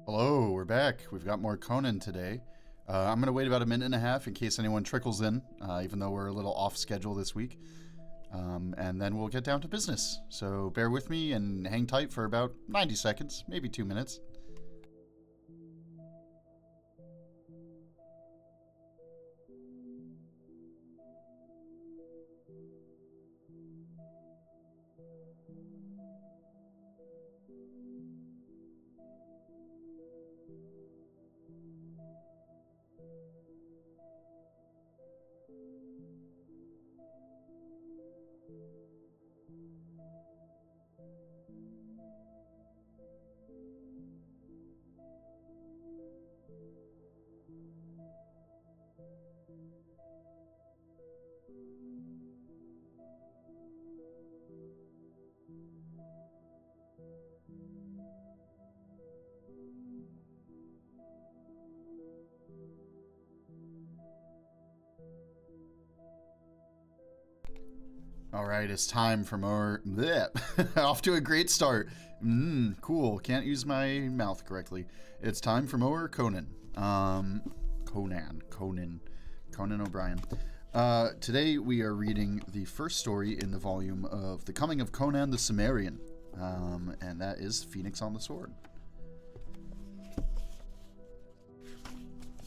Hello, we're back. We've got more Conan today. I'm going to wait about a minute and a half in case anyone trickles in, even though we're a little off schedule this week. And then we'll get down to business. So bear with me and hang tight for about 90 seconds, maybe 2 minutes. All right, it's time for more. Bleh. Off to a great start. Cool. Can't use my mouth correctly. It's time for more Conan. Conan O'Brien. Today we are reading the first story in the volume of The Coming of Conan the Cimmerian, and that is Phoenix on the Sword.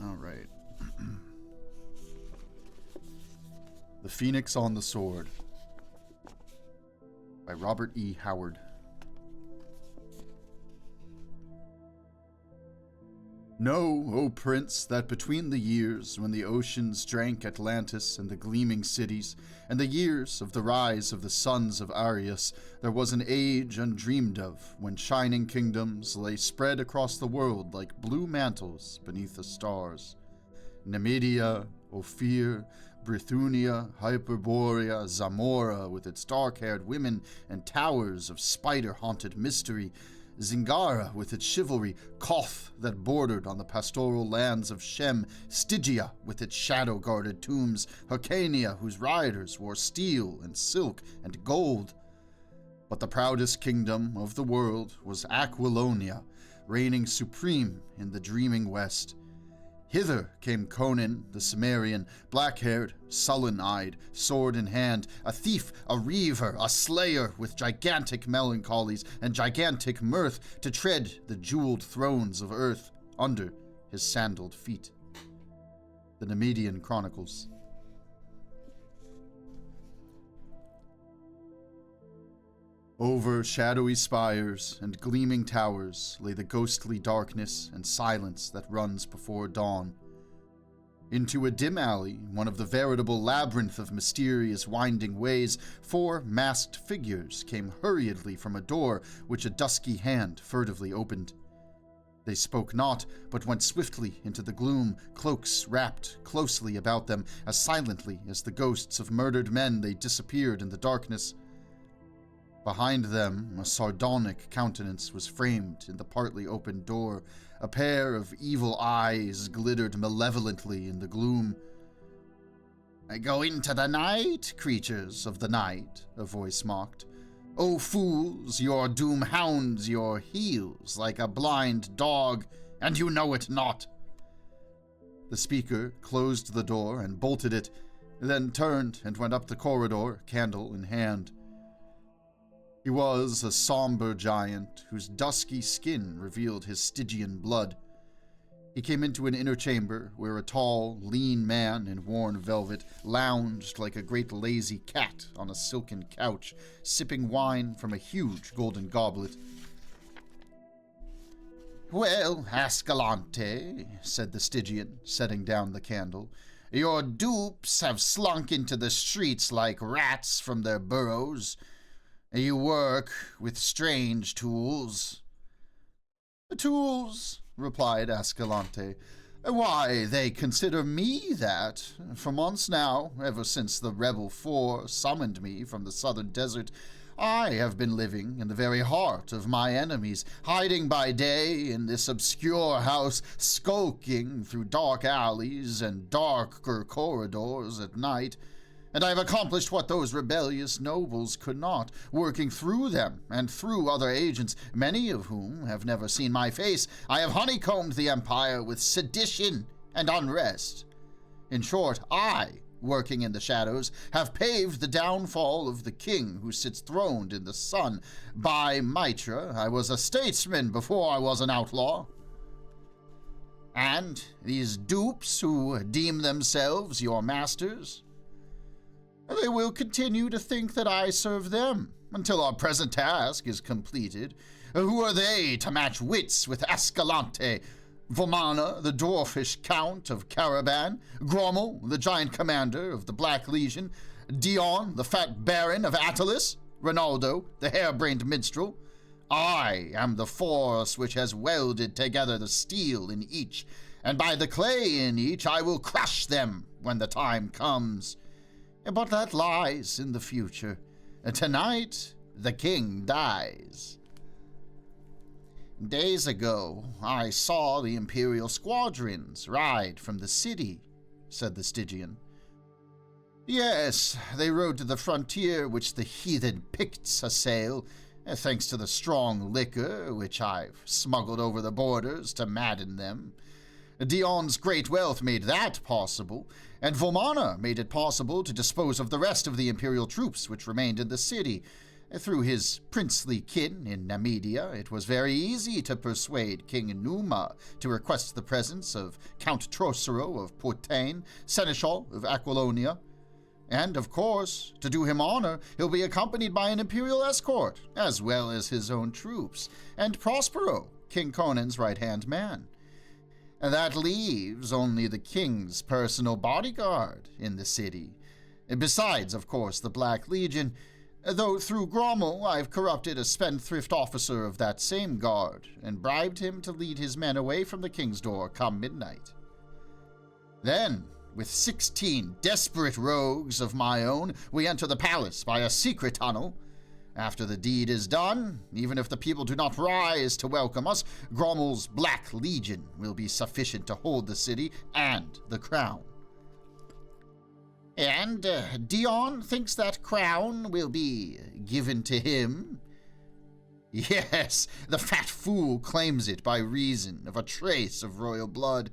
All right. The Phoenix on the Sword by Robert E. Howard. Know, O Prince, that between the years when the oceans drank Atlantis and the gleaming cities, and the years of the rise of the sons of Arius, there was an age undreamed of, when shining kingdoms lay spread across the world like blue mantles beneath the stars. Nemedia, Ophir, Brithunia, Hyperborea, Zamora with its dark-haired women and towers of spider-haunted mystery, Zingara with its chivalry, Koth that bordered on the pastoral lands of Shem, Stygia with its shadow-guarded tombs, Hyrcania whose riders wore steel and silk and gold. But the proudest kingdom of the world was Aquilonia, reigning supreme in the dreaming west. Hither came Conan the Cimmerian, black-haired, sullen-eyed, sword in hand, a thief, a reaver, a slayer with gigantic melancholies and gigantic mirth to tread the jeweled thrones of earth under his sandaled feet. The Nemedian Chronicles. Over shadowy spires and gleaming towers lay the ghostly darkness and silence that runs before dawn. Into a dim alley, one of the veritable labyrinth of mysterious winding ways, 4 masked figures came hurriedly from a door which a dusky hand furtively opened. They spoke not, but went swiftly into the gloom, cloaks wrapped closely about them, as silently as the ghosts of murdered men they disappeared in the darkness. Behind them, a sardonic countenance was framed in the partly open door. A pair of evil eyes glittered malevolently in the gloom. "Go into the night, creatures of the night," a voice mocked. "O fools, your doom hounds your heels like a blind dog, and you know it not." The speaker closed the door and bolted it, then turned and went up the corridor, candle in hand. He was a somber giant whose dusky skin revealed his Stygian blood. He came into an inner chamber where a tall, lean man in worn velvet lounged like a great lazy cat on a silken couch, sipping wine from a huge golden goblet. "Well, Ascalante," said the Stygian, setting down the candle, "your dupes have slunk into the streets like rats from their burrows. You work with strange tools." "Tools?" replied Ascalante. "Why, they consider me that. For months now, ever since the rebel 4 summoned me from the southern desert, I have been living in the very heart of my enemies, hiding by day in this obscure house, skulking through dark alleys and darker corridors at night. and I have accomplished what those rebellious nobles could not, working through them and through other agents, many of whom have never seen my face. I have honeycombed the empire with sedition and unrest. In short, I, working in the shadows, have paved the downfall of the king who sits throned in the sun. By Mitra, I was a statesman before I was an outlaw. And these dupes who deem themselves your masters, they will continue to think that I serve them until our present task is completed. Who are they to match wits with Escalante, Vomana, the dwarfish count of Caravan, Grommel, the giant commander of the Black Legion, Dion, the fat baron of Attalus, Ronaldo, the hair-brained minstrel? I am the force which has welded together the steel in each, and by the clay in each I will crush them when the time comes. But that lies in the future. Tonight, the king dies. Days ago, I saw the Imperial squadrons ride from the city, said the Stygian. Yes, they rode to the frontier which the heathen Picts assail, thanks to the strong liquor which I've smuggled over the borders to madden them. Dion's great wealth made that possible, and Vomana made it possible to dispose of the rest of the Imperial troops which remained in the city. Through his princely kin in Namedia, it was very easy to persuade King Numa to request the presence of Count Trocero of Portain, Seneschal of Aquilonia. And, of course, to do him honor, he'll be accompanied by an imperial escort, as well as his own troops, and Prospero, King Conan's right-hand man. That leaves only the king's personal bodyguard in the city. Besides, of course, the Black Legion, though through Grommel I've corrupted a spendthrift officer of that same guard and bribed him to lead his men away from the king's door come midnight. Then, with 16 desperate rogues of my own, we enter the palace by a secret tunnel. After the deed is done, even if the people do not rise to welcome us, Grommel's Black Legion will be sufficient to hold the city and the crown. And Dion thinks that crown will be given to him? Yes, the fat fool claims it by reason of a trace of royal blood.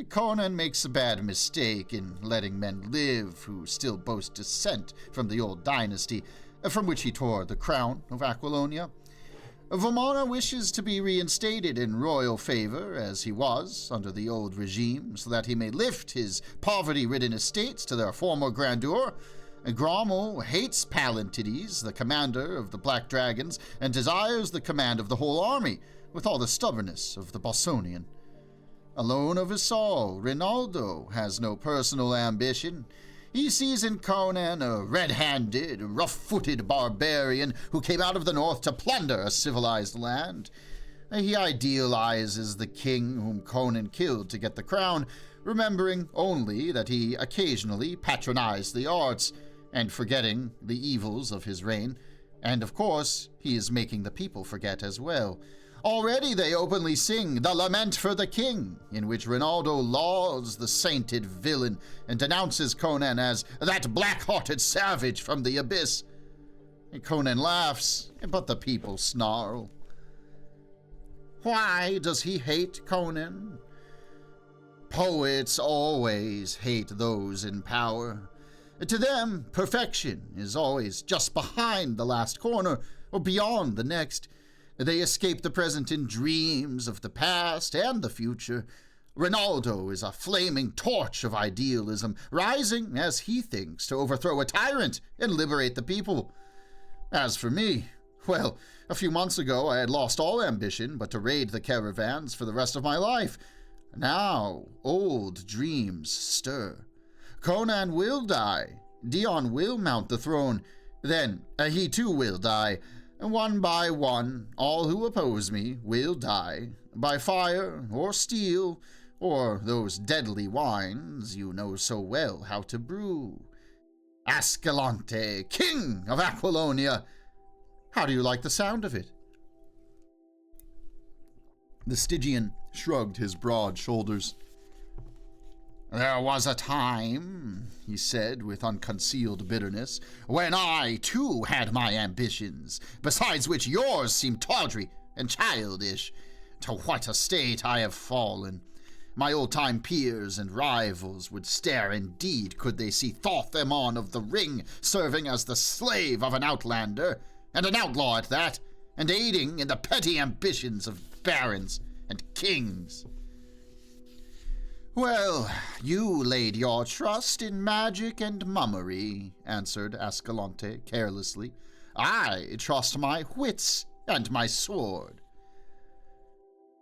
Conan makes a bad mistake in letting men live who still boast descent from the old dynasty, from which he tore the crown of Aquilonia. Vomana wishes to be reinstated in royal favor, as he was under the old regime, so that he may lift his poverty-ridden estates to their former grandeur. Grommel hates Pallantides, the commander of the Black Dragons, and desires the command of the whole army, with all the stubbornness of the Bossonian. Alone of his soul, Rinaldo has no personal ambition. He sees in Conan a red-handed, rough-footed barbarian who came out of the north to plunder a civilized land. He idealizes the king whom Conan killed to get the crown, remembering only that he occasionally patronized the arts, and forgetting the evils of his reign. And, of course, he is making the people forget as well. Already they openly sing the Lament for the King, in which Rinaldo lauds the sainted villain and denounces Conan as that black-hearted savage from the abyss. Conan laughs, but the people snarl. Why does he hate Conan? Poets always hate those in power. To them, perfection is always just behind the last corner or beyond the next. They escape the present in dreams of the past and the future. Rinaldo is a flaming torch of idealism, rising, as he thinks, to overthrow a tyrant and liberate the people. As for me, well, a few months ago I had lost all ambition but to raid the caravans for the rest of my life. Now, old dreams stir. Conan will die. Dion will mount the throne. Then he too will die. One by one, all who oppose me will die, by fire or steel, or those deadly wines you know so well how to brew. Ascalante, King of Aquilonia! How do you like the sound of it? The Stygian shrugged his broad shoulders. There was a time, he said with unconcealed bitterness, when I, too, had my ambitions, besides which yours seem tawdry and childish. To what a state I have fallen! My old-time peers and rivals would stare indeed could they see Thothemon of the Ring serving as the slave of an outlander, and an outlaw at that, and aiding in the petty ambitions of barons and kings. Well, you laid your trust in magic and mummery, answered Ascalante carelessly. I trust my wits and my sword.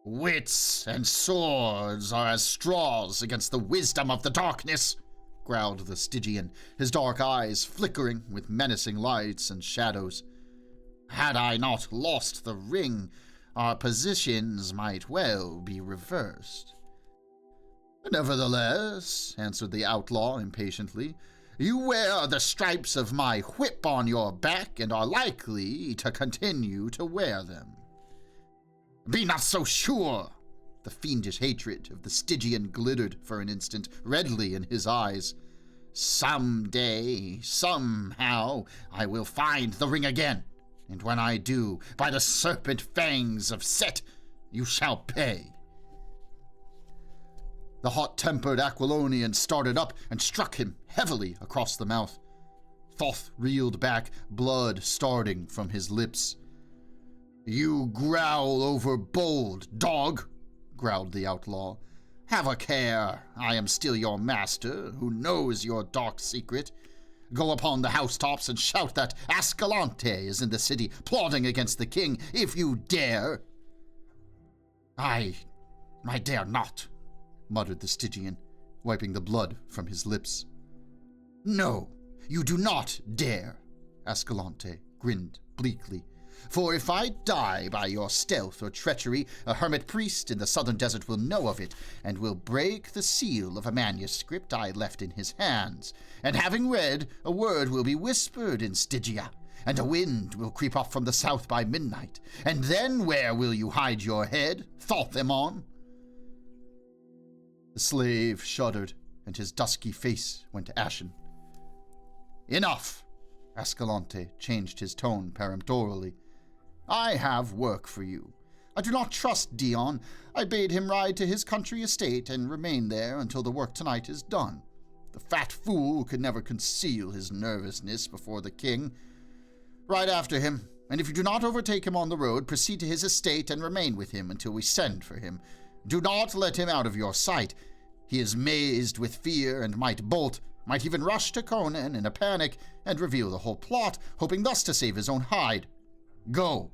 Wits and swords are as straws against the wisdom of the darkness, growled the Stygian, his dark eyes flickering with menacing lights and shadows. Had I not lost the ring, our positions might well be reversed. Nevertheless, answered the outlaw impatiently, you wear the stripes of my whip on your back and are likely to continue to wear them. Be not so sure! The fiendish hatred of the Stygian glittered for an instant redly in his eyes. Some day, somehow, I will find the ring again, and when I do, by the serpent fangs of Set, you shall pay. The hot-tempered Aquilonian started up and struck him heavily across the mouth. Thoth reeled back, blood starting from his lips. You growl over bold, dog, growled the outlaw. Have a care, I am still your master, who knows your dark secret. Go upon the housetops and shout that Ascalante is in the city, plotting against the king, if you dare. I dare not, muttered the Stygian, wiping the blood from his lips. No, you do not dare, Ascalante grinned bleakly. For if I die by your stealth or treachery, a hermit priest in the southern desert will know of it, and will break the seal of a manuscript I left in his hands. And having read, a word will be whispered in Stygia, and a wind will creep up from the south by midnight. And then where will you hide your head, Thothemon? The slave shuddered, and his dusky face went ashen. Enough! Ascalante changed his tone peremptorily. I have work for you. I do not trust Dion. I bade him ride to his country estate and remain there until the work tonight is done. The fat fool could never conceal his nervousness before the king. Ride after him, and if you do not overtake him on the road, proceed to his estate and remain with him until we send for him. Do not let him out of your sight. He is mazed with fear and might bolt, might even rush to Conan in a panic and reveal the whole plot, hoping thus to save his own hide. Go!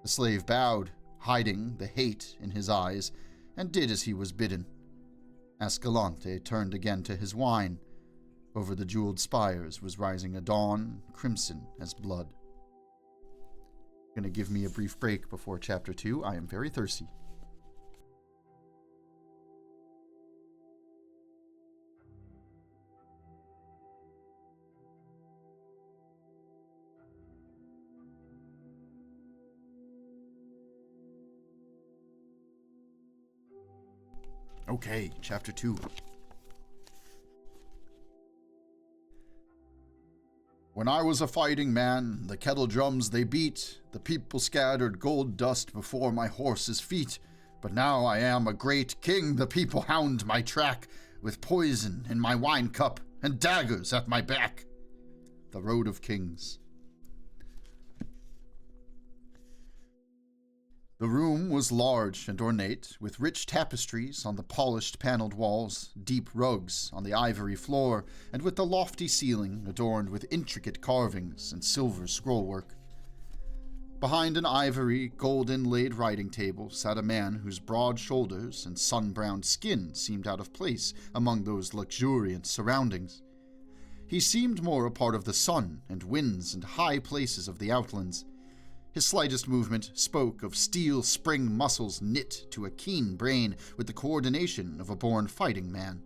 The slave bowed, hiding the hate in his eyes, and did as he was bidden. Ascalante turned again to his wine. Over the jeweled spires was rising a dawn, crimson as blood. Going to give me a brief break before Chapter 2. I am very thirsty. Okay, Chapter 2. When I was a fighting man, the kettle drums they beat, the people scattered gold dust before my horse's feet. But now I am a great king, the people hound my track, with poison in my wine cup and daggers at my back. The Road of Kings. The room was large and ornate, with rich tapestries on the polished paneled walls, deep rugs on the ivory floor, and with the lofty ceiling adorned with intricate carvings and silver scrollwork. Behind an ivory, golden-laid writing table sat a man whose broad shoulders and sun-browned skin seemed out of place among those luxuriant surroundings. He seemed more a part of the sun and winds and high places of the outlands. His slightest movement spoke of steel spring muscles knit to a keen brain with the coordination of a born fighting man.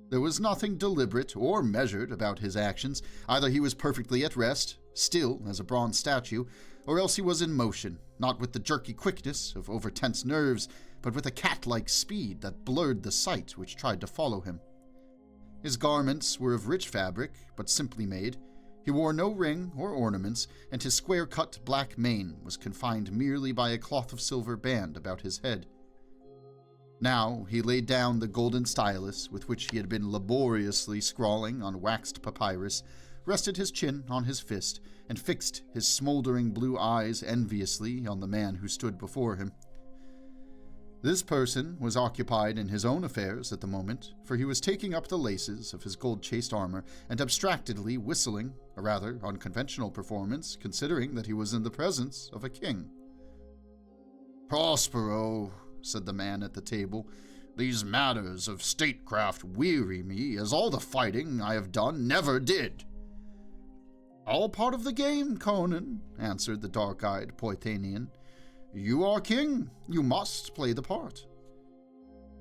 There was nothing deliberate or measured about his actions. Either he was perfectly at rest, still as a bronze statue, or else he was in motion, not with the jerky quickness of over-tense nerves, but with a cat-like speed that blurred the sight which tried to follow him. His garments were of rich fabric, but simply made. He wore no ring or ornaments, and his square-cut black mane was confined merely by a cloth of silver band about his head. Now he laid down the golden stylus with which he had been laboriously scrawling on waxed papyrus, rested his chin on his fist, and fixed his smoldering blue eyes enviously on the man who stood before him. This person was occupied in his own affairs at the moment, for he was taking up the laces of his gold-chased armor and abstractedly whistling, a rather unconventional performance, considering that he was in the presence of a king. "Prospero," said the man at the table, "these matters of statecraft weary me, as all the fighting I have done never did." "All part of the game, Conan," answered the dark-eyed Poethanian. "You are king. You must play the part."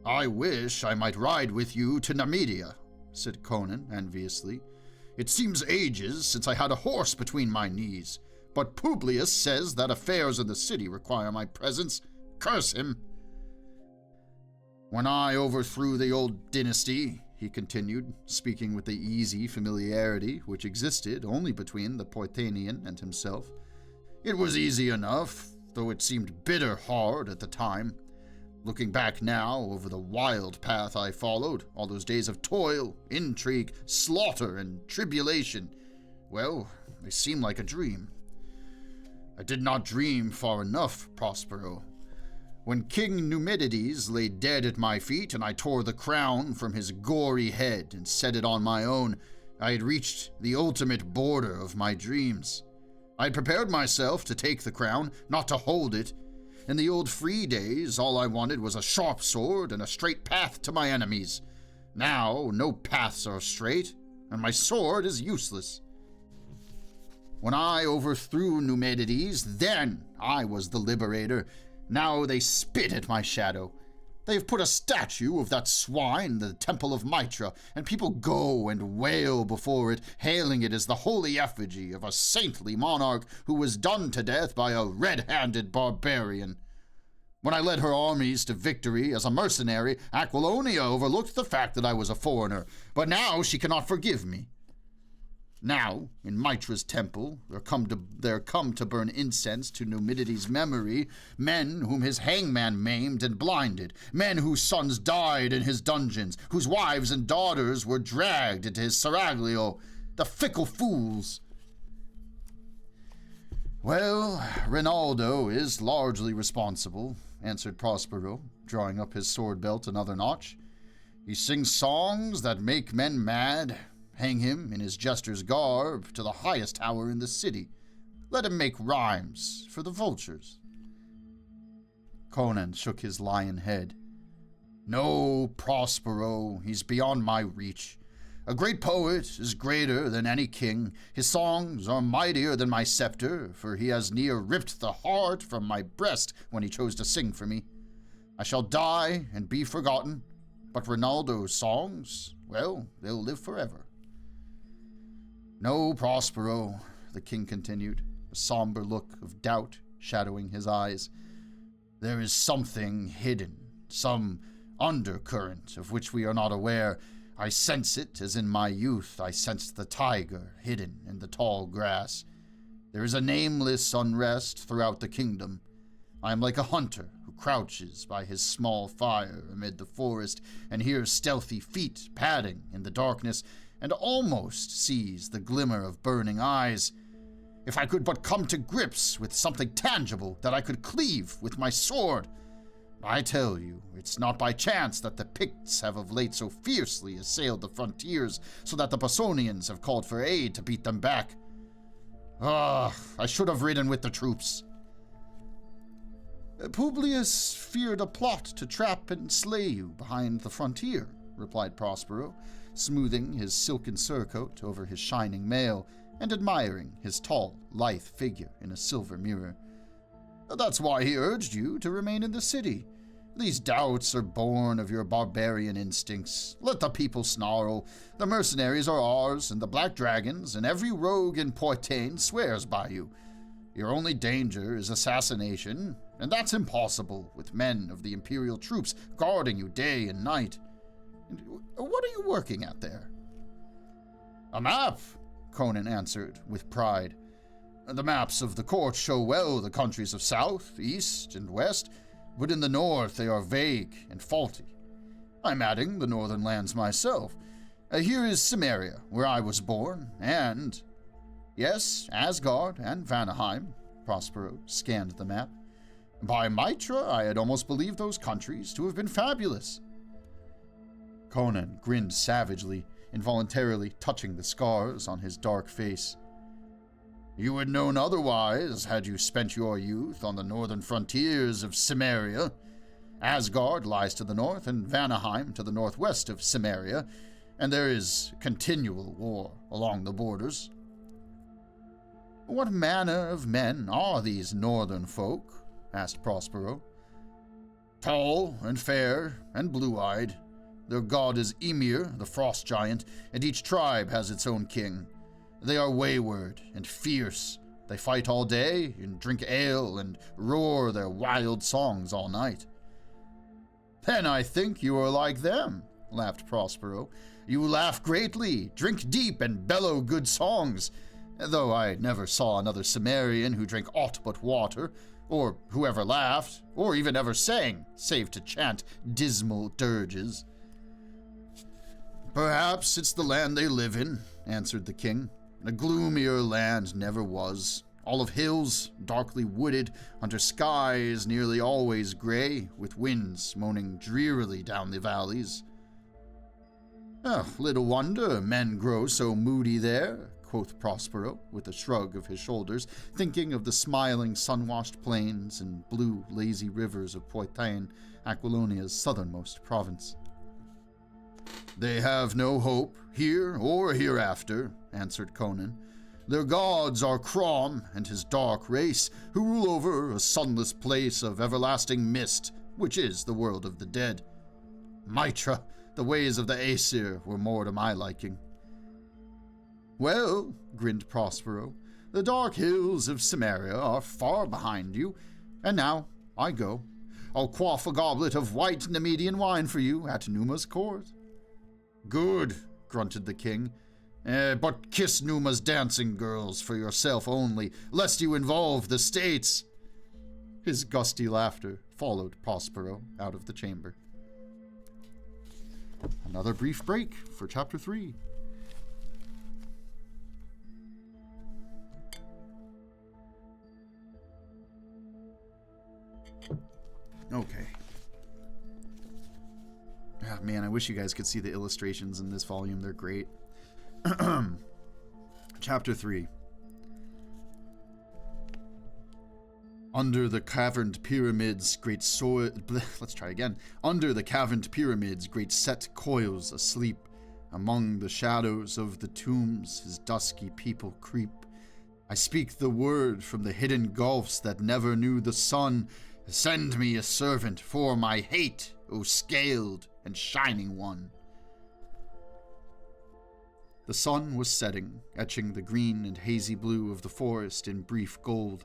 "I wish I might ride with you to Nemedia," said Conan enviously. "It seems ages since I had a horse between my knees, but Publius says that affairs in the city require my presence. Curse him! When I overthrew the old dynasty," he continued, speaking with the easy familiarity which existed only between the Poethanian and himself, "it was easy enough, though it seemed bitter hard at the time. Looking back now over the wild path I followed, all those days of toil, intrigue, slaughter, and tribulation, well, they seem like a dream. I did not dream far enough, Prospero. When King Numidides lay dead at my feet and I tore the crown from his gory head and set it on my own, I had reached the ultimate border of my dreams. I had prepared myself to take the crown, not to hold it. In the old free days, all I wanted was a sharp sword and a straight path to my enemies. Now, no paths are straight, and my sword is useless. When I overthrew Numidides, then I was the liberator. Now they spit at my shadow. They have put a statue of that swine in the temple of Mitra, and people go and wail before it, hailing it as the holy effigy of a saintly monarch who was done to death by a red-handed barbarian. When I led her armies to victory as a mercenary, Aquilonia overlooked the fact that I was a foreigner, but now she cannot forgive me. Now, in Mitra's temple, there come to burn incense to Numidides' memory men whom his hangman maimed and blinded, men whose sons died in his dungeons, whose wives and daughters were dragged into his seraglio. The fickle fools! Well, Rinaldo is largely responsible, answered Prospero, drawing up his sword belt another notch. He sings songs that make men mad. Hang him in his jester's garb to the highest tower in the city. Let him make rhymes for the vultures. Conan shook his lion head. No, Prospero, he's beyond my reach. A great poet is greater than any king. His songs are mightier than my scepter, for he has near ripped the heart from my breast when he chose to sing for me. I shall die and be forgotten, but Rinaldo's songs, well, they'll live forever. No, Prospero, the king continued, a somber look of doubt shadowing his eyes. There is something hidden, some undercurrent of which we are not aware. I sense it as in my youth I sensed the tiger hidden in the tall grass. There is a nameless unrest throughout the kingdom. I am like a hunter who crouches by his small fire amid the forest and hears stealthy feet padding in the darkness and almost sees the glimmer of burning eyes. If I could but come to grips with something tangible that I could cleave with my sword. I tell you, it's not by chance that the Picts have of late so fiercely assailed the frontiers, so that the Bosonians have called for aid to beat them back. I should have ridden with the troops. Publius feared a plot to trap and slay you behind the frontier, replied Prospero, smoothing his silken surcoat over his shining mail and admiring his tall, lithe figure in a silver mirror. That's why he urged you to remain in the city. These doubts are born of your barbarian instincts. Let the people snarl. The mercenaries are ours, and the black dragons, and every rogue in Poitain swears by you. Your only danger is assassination, and that's impossible with men of the Imperial troops guarding you day and night. And what are you working at there?" "A map," Conan answered with pride. "The maps of the court show well the countries of south, east, and west, but in the north they are vague and faulty. I'm adding the northern lands myself. Here is Cimmeria, where I was born, and... yes, Asgard and Vanaheim." Prospero scanned the map. "By Mitra, I had almost believed those countries to have been fabulous." Conan grinned savagely, involuntarily touching the scars on his dark face. "You had known otherwise had you spent your youth on the northern frontiers of Cimmeria. Asgard lies to the north and Vanaheim to the northwest of Cimmeria, and there is continual war along the borders." "What manner of men are these northern folk?" asked Prospero. "Tall and fair and blue-eyed. Their god is Ymir, the frost giant, and each tribe has its own king. They are wayward and fierce. They fight all day and drink ale and roar their wild songs all night." "Then I think you are like them," laughed Prospero. "You laugh greatly, drink deep, and bellow good songs, though I never saw another Cimmerian who drank aught but water, or who ever laughed, or even ever sang, save to chant dismal dirges." "Perhaps it's the land they live in," answered the king. "A gloomier land never was, all of hills, darkly wooded, under skies nearly always gray, with winds moaning drearily down the valleys." "Little wonder men grow so moody there," quoth Prospero, with a shrug of his shoulders, thinking of the smiling sun-washed plains and blue, lazy rivers of Poitou, Aquilonia's southernmost province. "They have no hope, here or hereafter," answered Conan. "Their gods are Crom and his dark race, who rule over a sunless place of everlasting mist, which is the world of the dead. Mitra, the ways of the Aesir were more to my liking." "Well," grinned Prospero, "the dark hills of Cimmeria are far behind you, and now I go. I'll quaff a goblet of white Nemedian wine for you at Numa's court." "Good," grunted the king. But kiss Numa's dancing girls for yourself only, lest you involve the states." His gusty laughter followed Prospero out of the chamber. Another brief break for Chapter 3. Okay. Ah, man, I wish you guys could see the illustrations in this volume. They're great. Chapter 3. Under the caverned pyramids, Under the caverned pyramids, great Set coils asleep. Among the shadows of the tombs, his dusky people creep. I speak the word from the hidden gulfs that never knew the sun. Send me a servant for my hate, O scaled and shining one. The sun was setting, etching the green and hazy blue of the forest in brief gold.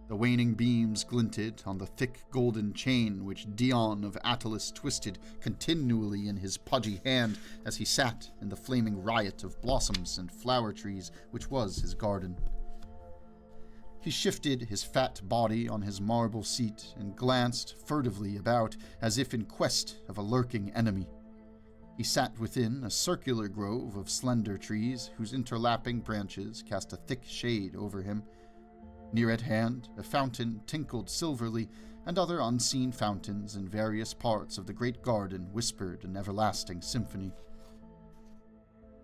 The waning beams glinted on the thick golden chain which Dion of Attalus twisted continually in his pudgy hand as he sat in the flaming riot of blossoms and flower trees which was his garden. He shifted his fat body on his marble seat and glanced furtively about as if in quest of a lurking enemy. He sat within a circular grove of slender trees whose interlapping branches cast a thick shade over him. Near at hand, a fountain tinkled silverly, and other unseen fountains in various parts of the great garden whispered an everlasting symphony.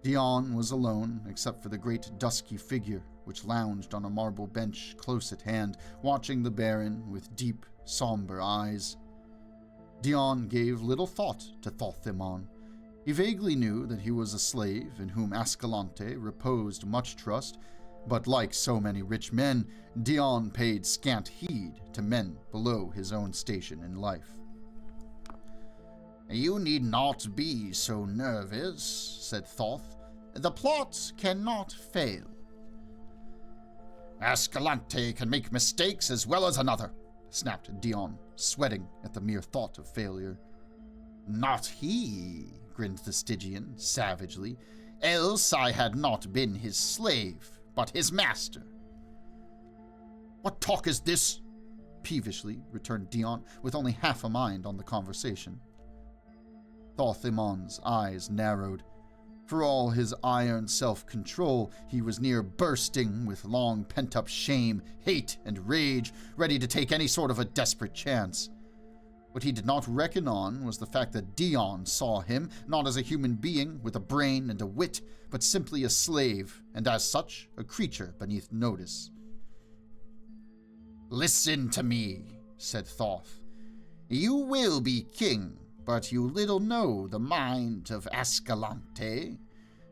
Dion was alone, except for the great dusky figure which lounged on a marble bench close at hand, watching the Baron with deep, somber eyes. Dion gave little thought to Thothimon. He vaguely knew that he was a slave in whom Ascalante reposed much trust, but like so many rich men, Dion paid scant heed to men below his own station in life. "You need not be so nervous," said Thoth. "The plot cannot fail." "Ascalante can make mistakes as well as another," snapped Dion, sweating at the mere thought of failure. Not he, grinned the Stygian, savagely. Else I had not been his slave, but his master. What talk is this? Peevishly returned Dion, with only half a mind on the conversation. Thoth-Imon's eyes narrowed. For all his iron self-control, he was near bursting with long pent-up shame, hate, and rage, ready to take any sort of a desperate chance. What he did not reckon on was the fact that Dion saw him not as a human being with a brain and a wit, but simply a slave, and as such, a creature beneath notice. Listen to me, said Thoth. You will be king, but you little know the mind of Ascalante.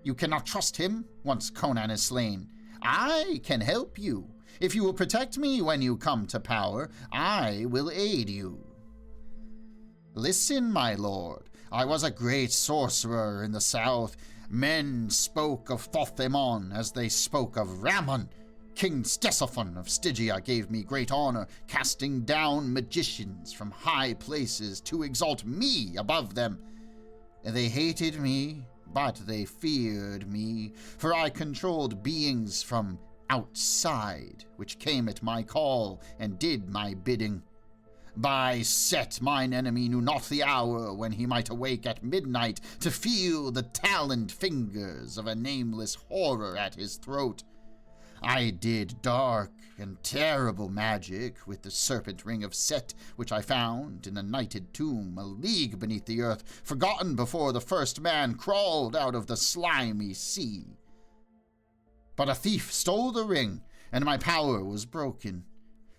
You cannot trust him once Conan is slain. I can help you. If you will protect me when you come to power, I will aid you. Listen, my lord, I was a great sorcerer in the south. Men spoke of Thoth-Imon as they spoke of Ramon. King Ctesiphon of Stygia gave me great honor, casting down magicians from high places to exalt me above them. They hated me, but they feared me, for I controlled beings from outside, which came at my call and did my bidding. By Set, mine enemy knew not the hour when he might awake at midnight to feel the taloned fingers of a nameless horror at his throat. I did dark and terrible magic with the serpent ring of Set, which I found in a nighted tomb a league beneath the earth, forgotten before the first man crawled out of the slimy sea. But a thief stole the ring, and my power was broken.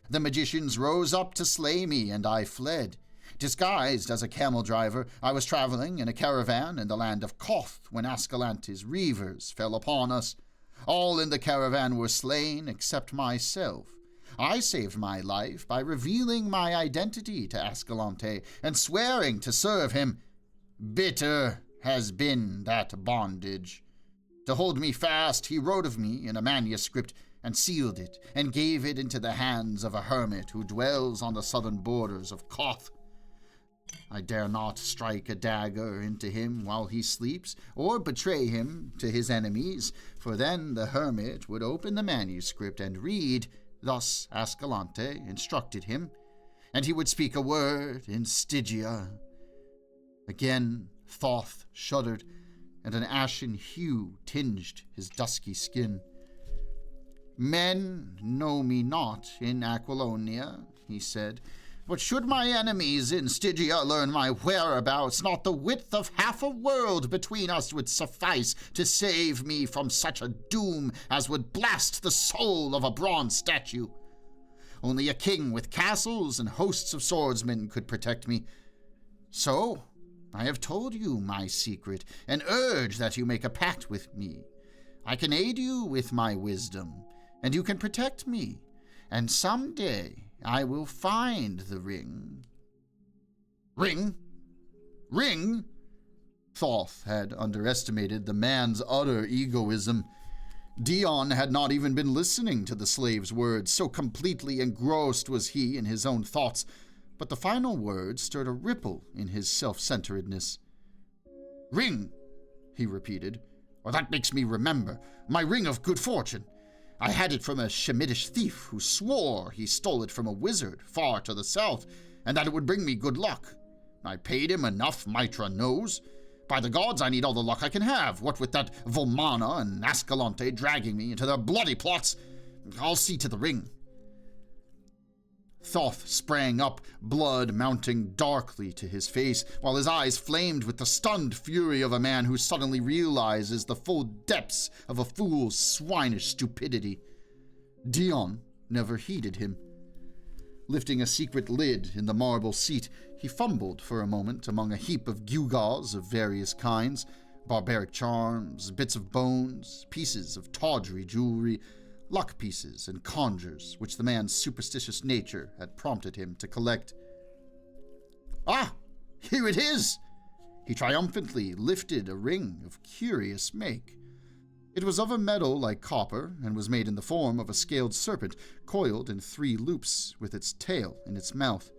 The magicians rose up to slay me, and I fled. Disguised as a camel driver, I was traveling in a caravan in the land of Koth when Ascalante's reavers fell upon us. All in the caravan were slain except myself. I saved my life by revealing my identity to Ascalante and swearing to serve him. Bitter has been that bondage. To hold me fast, he wrote of me in a manuscript and sealed it, and gave it into the hands of a hermit who dwells on the southern borders of Koth. I dare not strike a dagger into him while he sleeps, or betray him to his enemies, for then the hermit would open the manuscript and read, thus Ascalante instructed him, and he would speak a word in Stygia. Again Thoth shuddered, and an ashen hue tinged his dusky skin. Men know me not in Aquilonia, he said, but should my enemies in Stygia learn my whereabouts, not the width of half a world between us would suffice to save me from such a doom as would blast the soul of a bronze statue. Only a king with castles and hosts of swordsmen could protect me. So I have told you my secret, and urge that you make a pact with me. I can aid you with my wisdom, and you can protect me, and someday I will find the ring. Ring? Ring? Thoth had underestimated the man's utter egoism. Dion had not even been listening to the slave's words, so completely engrossed was he in his own thoughts, but the final words stirred a ripple in his self-centeredness. Ring, he repeated. Well, that makes me remember. My ring of good fortune. I had it from a Shemitish thief who swore he stole it from a wizard far to the south, and that it would bring me good luck. I paid him enough, Mitra knows. By the gods, I need all the luck I can have, what with that Volmana and Ascalante dragging me into their bloody plots. I'll see to the ring. Thoth sprang up, blood mounting darkly to his face, while his eyes flamed with the stunned fury of a man who suddenly realizes the full depths of a fool's swinish stupidity. Dion never heeded him. Lifting a secret lid in the marble seat, he fumbled for a moment among a heap of gewgaws of various kinds, barbaric charms, bits of bones, pieces of tawdry jewelry, luck pieces and conjures which the man's superstitious nature had prompted him to collect. Ah, here it is! He triumphantly lifted a ring of curious make. It was of a metal like copper, and was made in the form of a scaled serpent, coiled in 3 loops, with its tail in its mouth.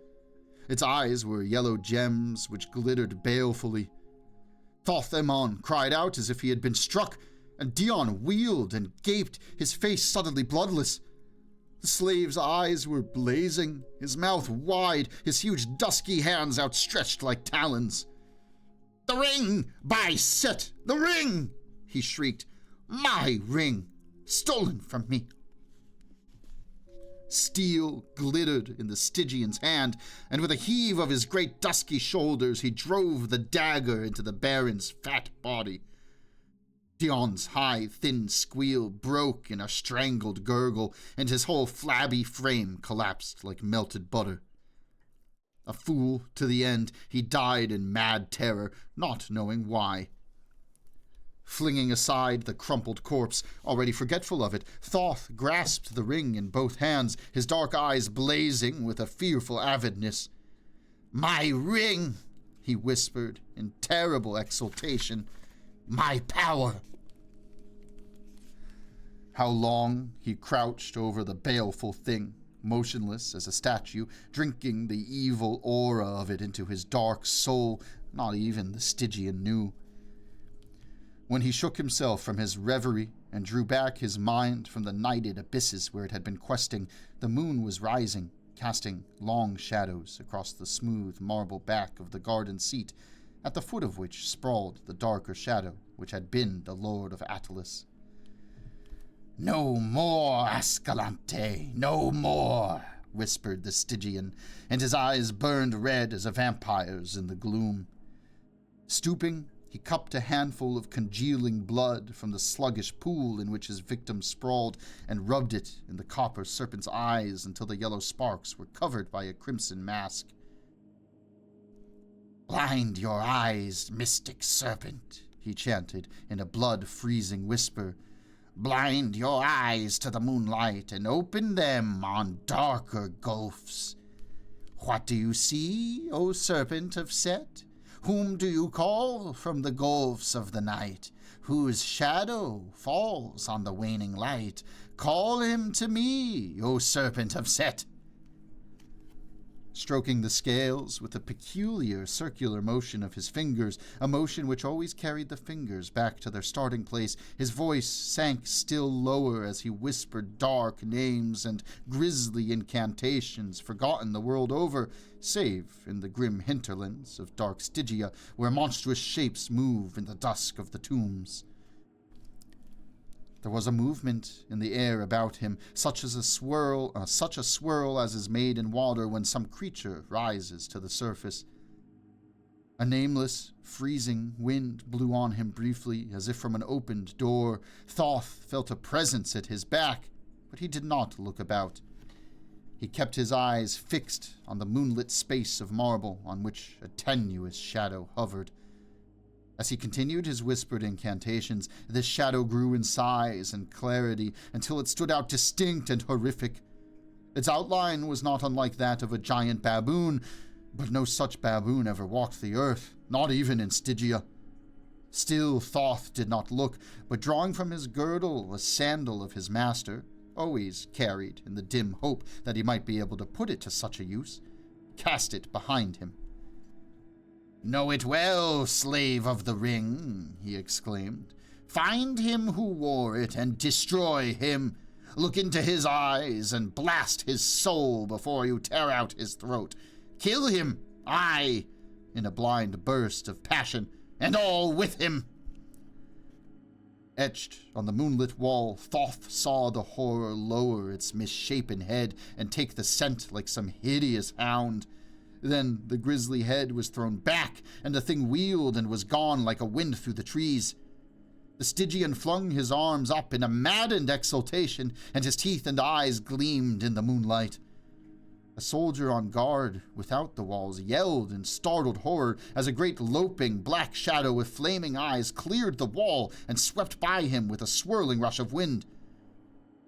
Its eyes were yellow gems which glittered balefully. Thoth-Emon cried out as if he had been struck, and Dion wheeled and gaped, his face suddenly bloodless. The slave's eyes were blazing, his mouth wide, his huge dusky hands outstretched like talons. "The ring! By Set! The ring!" he shrieked. "My ring! Stolen from me!" Steel glittered in the Stygian's hand, and with a heave of his great dusky shoulders he drove the dagger into the Baron's fat body. Dion's high, thin squeal broke in a strangled gurgle, and his whole flabby frame collapsed like melted butter. A fool to the end, he died in mad terror, not knowing why. Flinging aside the crumpled corpse, already forgetful of it, Thoth grasped the ring in both hands, his dark eyes blazing with a fearful avidness. "My ring!" he whispered in terrible exultation. "My power!" How long he crouched over the baleful thing, motionless as a statue, drinking the evil aura of it into his dark soul, not even the Stygian knew. When he shook himself from his reverie and drew back his mind from the nighted abysses where it had been questing, the moon was rising, casting long shadows across the smooth marble back of the garden seat, at the foot of which sprawled the darker shadow which had been the Lord of Attalus. "No more, Ascalante, no more," whispered the Stygian, and his eyes burned red as a vampire's in the gloom. Stooping, he cupped a handful of congealing blood from the sluggish pool in which his victim sprawled and rubbed it in the copper serpent's eyes until the yellow sparks were covered by a crimson mask. "Blind your eyes, mystic serpent," he chanted in a blood-freezing whisper. "Blind your eyes to the moonlight and open them on darker gulfs. What do you see, O serpent of Set? Whom do you call from the gulfs of the night? Whose shadow falls on the waning light? Call him to me, O serpent of Set." Stroking the scales with a peculiar circular motion of his fingers, a motion which always carried the fingers back to their starting place, his voice sank still lower as he whispered dark names and grisly incantations forgotten the world over, save in the grim hinterlands of dark Stygia, where monstrous shapes move in the dusk of the tombs. There was a movement in the air about him, such a swirl as is made in water when some creature rises to the surface. A nameless, freezing wind blew on him briefly, as if from an opened door. Thoth felt a presence at his back, but he did not look about. He kept his eyes fixed on the moonlit space of marble on which a tenuous shadow hovered. As he continued his whispered incantations, this shadow grew in size and clarity until it stood out distinct and horrific. Its outline was not unlike that of a giant baboon, but no such baboon ever walked the earth, not even in Stygia. Still Thoth did not look, but drawing from his girdle a sandal of his master, always carried in the dim hope that he might be able to put it to such a use, cast it behind him. "Know it well, slave of the ring," he exclaimed. "Find him who wore it and destroy him. Look into his eyes and blast his soul before you tear out his throat. Kill him, aye," in a blind burst of passion, "and all with him." Etched on the moonlit wall, Thoth saw the horror lower its misshapen head and take the scent like some hideous hound. Then the grisly head was thrown back, and the thing wheeled and was gone like a wind through the trees. The Stygian flung his arms up in a maddened exultation, and his teeth and eyes gleamed in the moonlight. A soldier on guard without the walls yelled in startled horror as a great loping black shadow with flaming eyes cleared the wall and swept by him with a swirling rush of wind.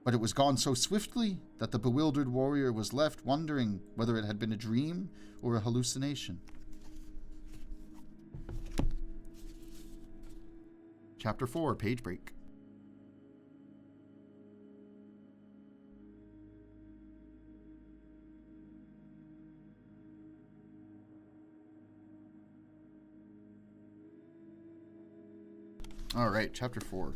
But it was gone so swiftly that the bewildered warrior was left wondering whether it had been a dream or a hallucination. Chapter 4, Page Break. All right, chapter 4.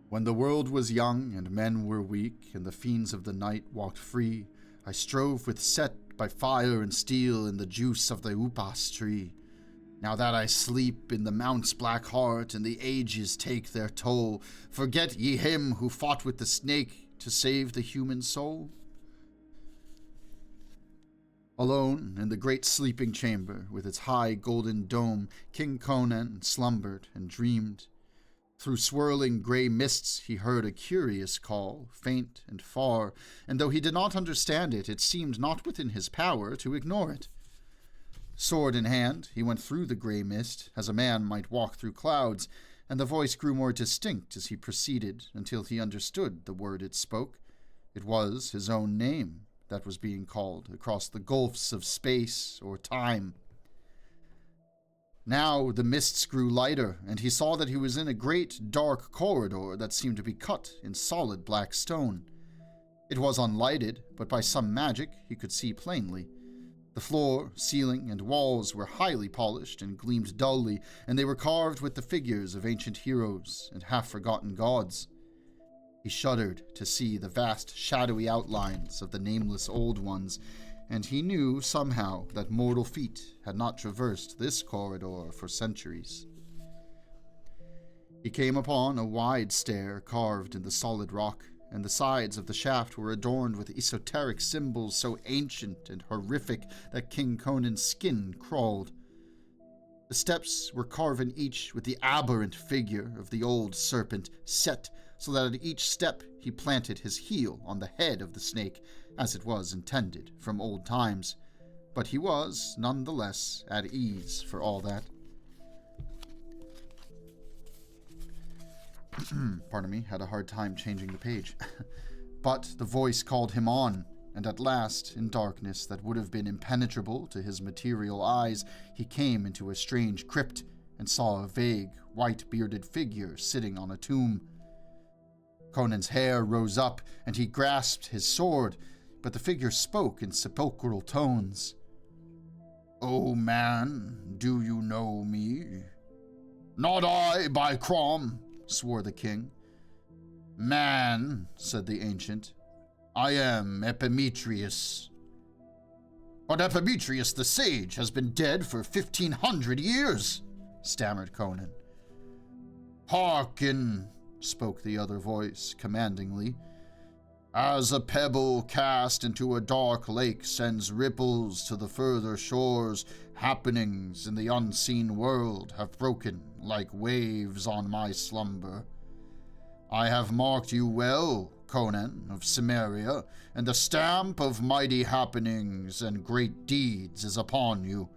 When the world was young and men were weak, and the fiends of the night walked free, I strove with set by fire and steel in the juice of the upas tree. Now that I sleep in the mount's black heart, and the ages take their toll, forget ye him who fought with the snake to save the human soul? Alone in the great sleeping chamber, with its high golden dome, King Conan slumbered and dreamed. Through swirling grey mists he heard a curious call, faint and far, and though he did not understand it, it seemed not within his power to ignore it. Sword in hand, he went through the grey mist, as a man might walk through clouds, and the voice grew more distinct as he proceeded, until he understood the word it spoke. It was his own name that was being called across the gulfs of space or time. Now the mists grew lighter, and he saw that he was in a great dark corridor that seemed to be cut in solid black stone. It was unlighted, but by some magic he could see plainly. The floor, ceiling, and walls were highly polished and gleamed dully, and they were carved with the figures of ancient heroes and half-forgotten gods. He shuddered to see the vast, shadowy outlines of the nameless old ones, and he knew somehow that mortal feet had not traversed this corridor for centuries. He came upon a wide stair carved in the solid rock, and the sides of the shaft were adorned with esoteric symbols so ancient and horrific that King Conan's skin crawled. The steps were carven each with the aberrant figure of the old serpent, set so that at each step he planted his heel on the head of the snake, as it was intended from old times. But he was, nonetheless, at ease for all that. Pardon me, had a hard time changing the page. But the voice called him on, and at last, in darkness that would have been impenetrable to his material eyes, he came into a strange crypt and saw a vague, white-bearded figure sitting on a tomb. Conan's hair rose up, and he grasped his sword, but the figure spoke in sepulchral tones. "O man, do you know me?" "Not I, by Crom," swore the king. "Man," said the ancient, "I am Epimetheus." "But Epimetheus the sage has been dead for 1,500 years," stammered Conan. "Hearken," spoke the other voice commandingly. "As a pebble cast into a dark lake sends ripples to the further shores, happenings in the unseen world have broken like waves on my slumber. I have marked you well, Conan of Cimmeria, and the stamp of mighty happenings and great deeds is upon you.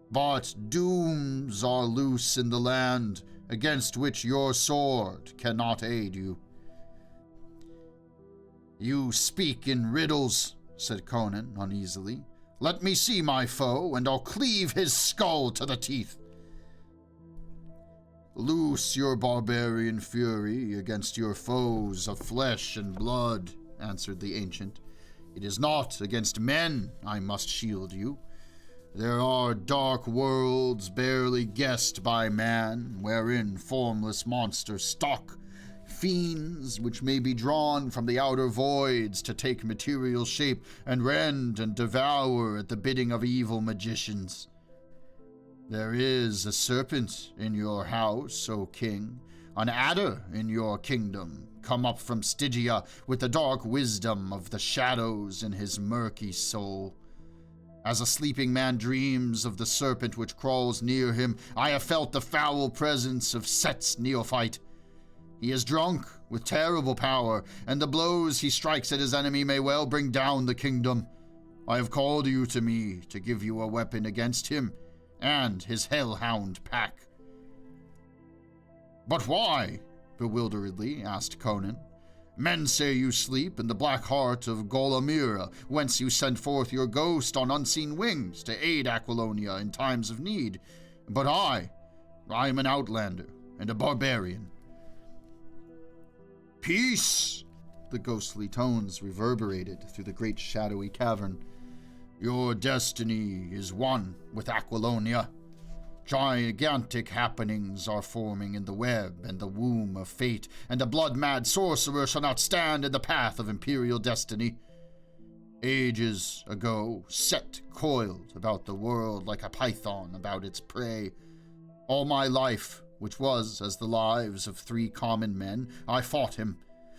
But dooms are loose in the land, against which your sword cannot aid you." "You speak in riddles," said Conan uneasily. "Let me see my foe, and I'll cleave his skull to the teeth." "Loose your barbarian fury against your foes of flesh and blood," answered the ancient. "It is not against men I must shield you. There are dark worlds barely guessed by man, wherein formless monsters stalk, fiends which may be drawn from the outer voids to take material shape and rend and devour at the bidding of evil magicians. There is a serpent in your house, O king, an adder in your kingdom, come up from Stygia with the dark wisdom of the shadows in his murky soul. As a sleeping man dreams of the serpent which crawls near him, I have felt the foul presence of Set's neophyte. He is drunk with terrible power, and the blows he strikes at his enemy may well bring down the kingdom. I have called you to me to give you a weapon against him and his hellhound pack." "But why?" bewilderedly asked Conan. "Men say you sleep in the black heart of Golamira, whence you send forth your ghost on unseen wings to aid Aquilonia in times of need. But I am an outlander and a barbarian." "Peace!" The ghostly tones reverberated through the great shadowy cavern. "Your destiny is one with Aquilonia. Gigantic happenings are forming in the web and the womb of fate, and a blood-mad sorcerer shall not stand in the path of imperial destiny. Ages ago, Set coiled about the world like a python about its prey. All my life, which was as the lives of 3 common men, I fought him.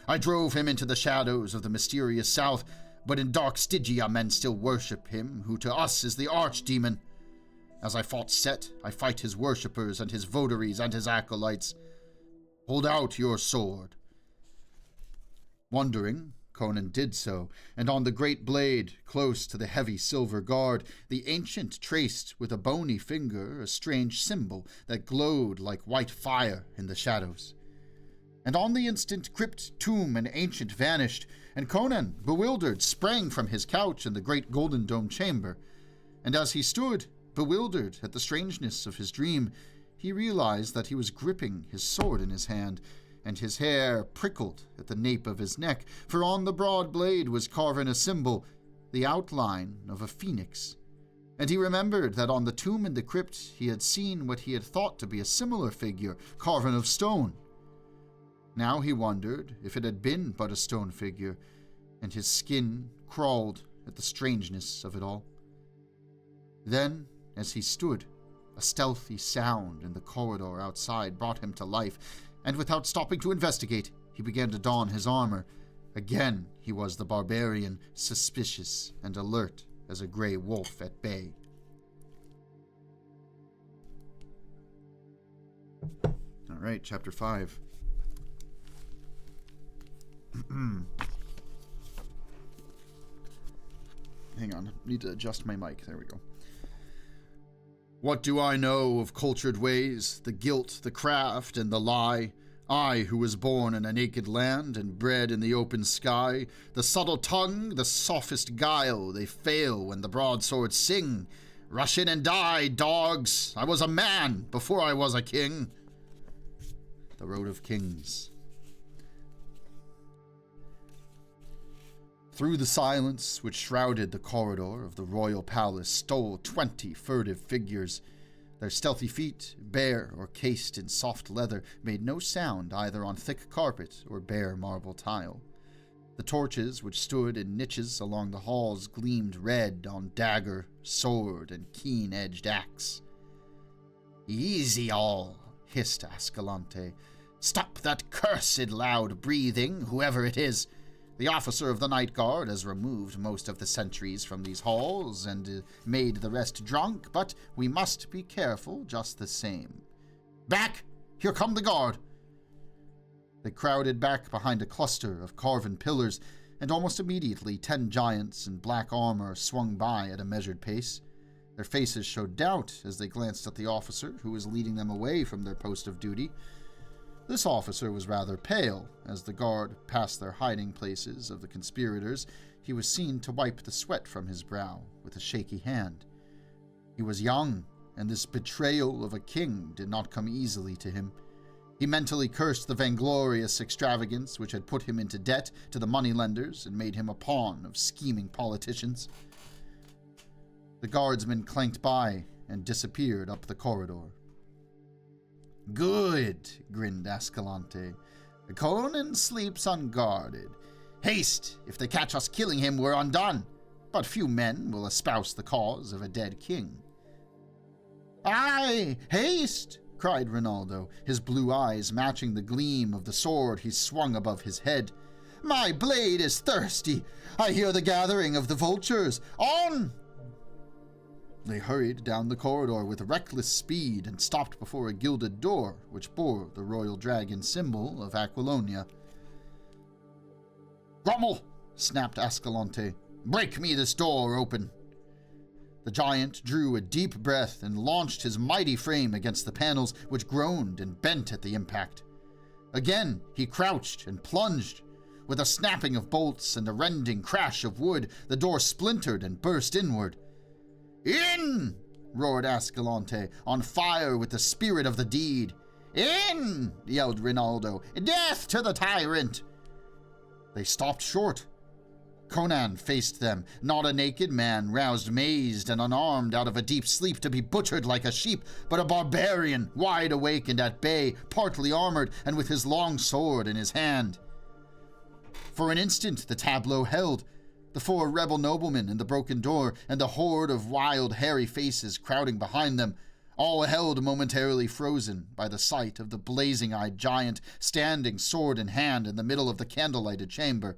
I drove him into the shadows of the mysterious south, but in dark Stygia men still worship him, who to us is the archdemon. As I fought Set, I fight his worshippers and his votaries and his acolytes. Hold out your sword. Wondering, Conan did so, and on the great blade, close to the heavy silver guard, the ancient traced with a bony finger a strange symbol that glowed like white fire in the shadows. And on the instant, crypt, tomb, and ancient vanished, and Conan, bewildered, sprang from his couch in the great golden dome chamber. And as he stood, bewildered at the strangeness of his dream, he realized that he was gripping his sword in his hand, and his hair prickled at the nape of his neck, for on the broad blade was carven a symbol, the outline of a phoenix. And he remembered that on the tomb in the crypt he had seen what he had thought to be a similar figure, carven of stone. Now he wondered if it had been but a stone figure, and his skin crawled at the strangeness of it all. Then, as he stood, a stealthy sound in the corridor outside brought him to life, and without stopping to investigate, he began to don his armor. Again he was the barbarian, suspicious and alert as a gray wolf at bay. All right, chapter 5. Hang on, I need to adjust my mic. There we go. What do I know of cultured ways, the guilt, the craft, and the lie? I, who was born in a naked land and bred in the open sky, the subtle tongue, the sophist guile, they fail when the broadswords sing. Rush in and die, dogs! I was a man before I was a king. The Road of Kings. Through the silence which shrouded the corridor of the royal palace stole 20 furtive figures. Their stealthy feet, bare or cased in soft leather, made no sound either on thick carpet or bare marble tile. The torches which stood in niches along the halls gleamed red on dagger, sword, and keen-edged axe. "Easy all," hissed Ascalante. "Stop that cursed loud breathing, whoever it is. The officer of the night guard has removed most of the sentries from these halls and made the rest drunk, but we must be careful just the same. Back! Here come the guard!" They crowded back behind a cluster of carven pillars, and almost immediately 10 giants in black armor swung by at a measured pace. Their faces showed doubt as they glanced at the officer who was leading them away from their post of duty. This officer was rather pale. As the guard passed their hiding places of the conspirators, he was seen to wipe the sweat from his brow with a shaky hand. He was young, and this betrayal of a king did not come easily to him. He mentally cursed the vainglorious extravagance which had put him into debt to the moneylenders and made him a pawn of scheming politicians. The guardsmen clanked by and disappeared up the corridor. "Good," grinned Ascalante. "Conan sleeps unguarded. Haste! If they catch us killing him, we're undone. But few men will espouse the cause of a dead king." "Aye, haste!" cried Rinaldo, his blue eyes matching the gleam of the sword he swung above his head. "My blade is thirsty. I hear the gathering of the vultures. On!" They hurried down the corridor with reckless speed and stopped before a gilded door which bore the royal dragon symbol of Aquilonia. "Grummel!" snapped Ascalante. "Break me this door open!" The giant drew a deep breath and launched his mighty frame against the panels, which groaned and bent at the impact. Again he crouched and plunged. With a snapping of bolts and a rending crash of wood, the door splintered and burst inward. "In!" roared Ascalante, on fire with the spirit of the deed. "In!" yelled Rinaldo. "Death to the tyrant!" They stopped short. Conan faced them, not a naked man roused mazed and unarmed out of a deep sleep to be butchered like a sheep, but a barbarian, wide awake and at bay, partly armored and with his long sword in his hand. For an instant the tableau held, the 4 rebel noblemen in the broken door and the horde of wild, hairy faces crowding behind them, all held momentarily frozen by the sight of the blazing-eyed giant standing sword in hand in the middle of the candle-lighted chamber.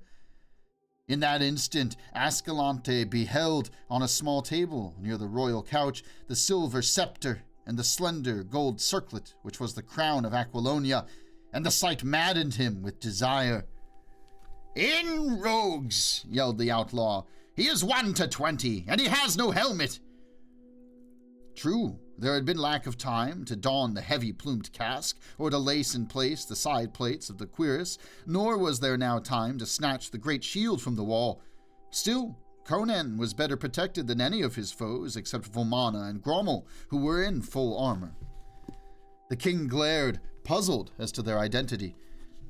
In that instant, Ascalante beheld on a small table near the royal couch the silver scepter and the slender gold circlet which was the crown of Aquilonia, and the sight maddened him with desire. "In, rogues!" yelled the outlaw. "He is 1 to 20, and he has no helmet!" True, there had been lack of time to don the heavy-plumed casque or to lace in place the side plates of the cuirass, nor was there now time to snatch the great shield from the wall. Still, Conan was better protected than any of his foes except Vomana and Grommel, who were in full armor. The king glared, puzzled as to their identity.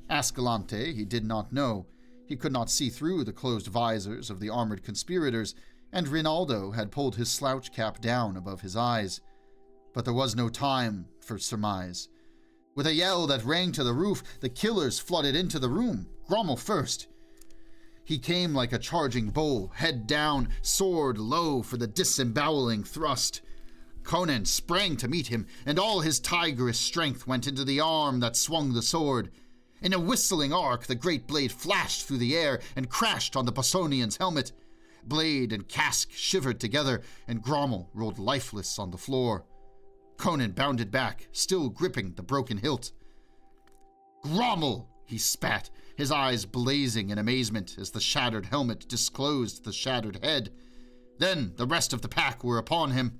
Ascalante he did not know. He could not see through the closed visors of the armored conspirators, and Rinaldo had pulled his slouch cap down above his eyes. But there was no time for surmise. With a yell that rang to the roof, the killers flooded into the room, Grommel first. He came like a charging bull, head down, sword low for the disemboweling thrust. Conan sprang to meet him, and all his tigerish strength went into the arm that swung the sword. In a whistling arc, the great blade flashed through the air and crashed on the Bosonian's helmet. Blade and casque shivered together, and Grommel rolled lifeless on the floor. Conan bounded back, still gripping the broken hilt. "Grommel!" he spat, his eyes blazing in amazement as the shattered helmet disclosed the shattered head. Then the rest of the pack were upon him.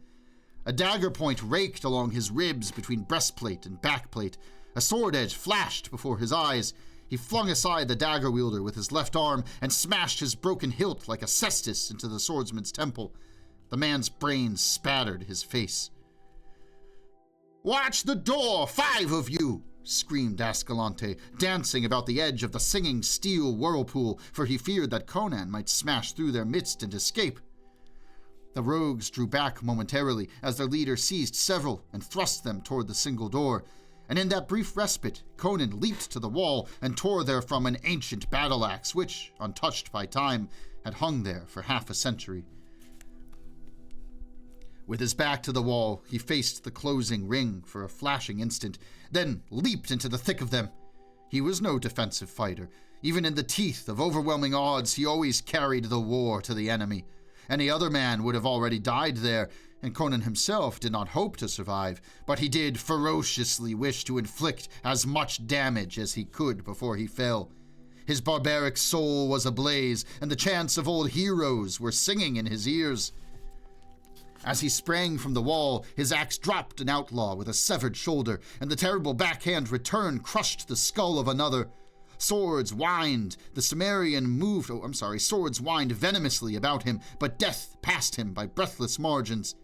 A dagger point raked along his ribs between breastplate and backplate. A sword edge flashed before his eyes. He flung aside the dagger wielder with his left arm and smashed his broken hilt like a cestus into the swordsman's temple. The man's brains spattered his face. "Watch the door, 5 of you!" screamed Ascalante, dancing about the edge of the singing steel whirlpool, for he feared that Conan might smash through their midst and escape. The rogues drew back momentarily as their leader seized several and thrust them toward the single door. And in that brief respite, Conan leaped to the wall and tore therefrom an ancient battle-axe which, untouched by time, had hung there for half a century. With his back to the wall, he faced the closing ring for a flashing instant, then leaped into the thick of them. He was no defensive fighter. Even in the teeth of overwhelming odds, he always carried the war to the enemy. Any other man would have already died there, and Conan himself did not hope to survive, but he did ferociously wish to inflict as much damage as he could before he fell. His barbaric soul was ablaze, and the chants of old heroes were singing in his ears. As he sprang from the wall, his axe dropped an outlaw with a severed shoulder, and the terrible backhand return crushed the skull of another. Swords whined venomously about him, but death passed him by breathless margins.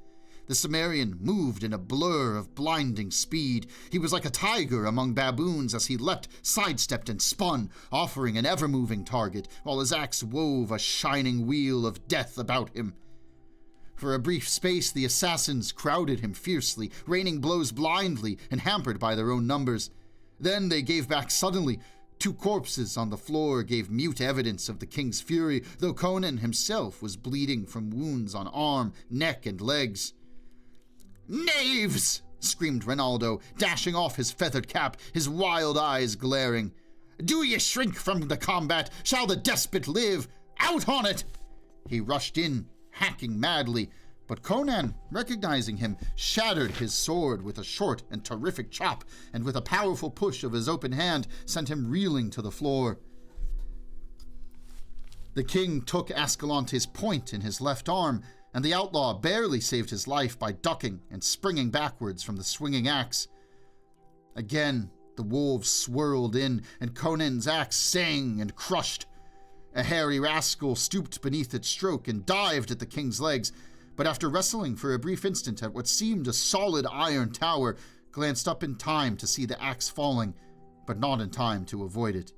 The Cimmerian moved in a blur of blinding speed. He was like a tiger among baboons as he leapt, sidestepped, and spun, offering an ever-moving target, while his axe wove a shining wheel of death about him. For a brief space, the assassins crowded him fiercely, raining blows blindly and hampered by their own numbers. Then they gave back suddenly. 2 corpses on the floor gave mute evidence of the king's fury, though Conan himself was bleeding from wounds on arm, neck, and legs. "Knaves!" screamed Rinaldo, dashing off his feathered cap, his wild eyes glaring. "Do ye shrink from the combat? Shall the despot live? Out on it!" He rushed in, hacking madly, but Conan, recognizing him, shattered his sword with a short and terrific chop, and with a powerful push of his open hand, sent him reeling to the floor. The king took Ascalante's point in his left arm, and the outlaw barely saved his life by ducking and springing backwards from the swinging axe. Again, the wolves swirled in, and Conan's axe sang and crushed. A hairy rascal stooped beneath its stroke and dived at the king's legs, but after wrestling for a brief instant at what seemed a solid iron tower, glanced up in time to see the axe falling, but not in time to avoid it.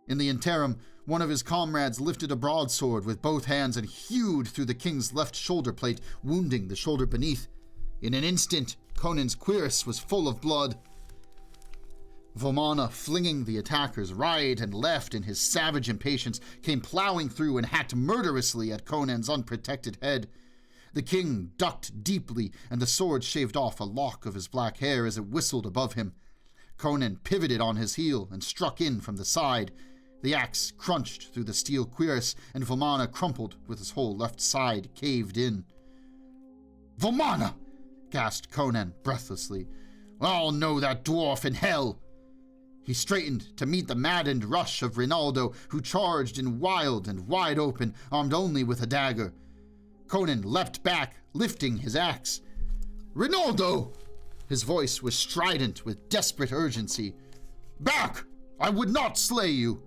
In the interim, One of his comrades lifted a broadsword with both hands and hewed through the king's left shoulder plate, wounding the shoulder beneath. In an instant, Conan's cuirass was full of blood. Vomana, flinging the attackers right and left in his savage impatience, came plowing through and hacked murderously at Conan's unprotected head. The king ducked deeply, and the sword shaved off a lock of his black hair as it whistled above him. Conan pivoted on his heel and struck in from the side. The axe crunched through the steel cuirass, and Vomana crumpled with his whole left side caved in. "Vomana!" gasped Conan breathlessly. "I'll know that dwarf in hell!" He straightened to meet the maddened rush of Rinaldo, who charged in wild and wide open, armed only with a dagger. Conan leapt back, lifting his axe. "Rinaldo!" His voice was strident with desperate urgency. "Back! I would not slay you!"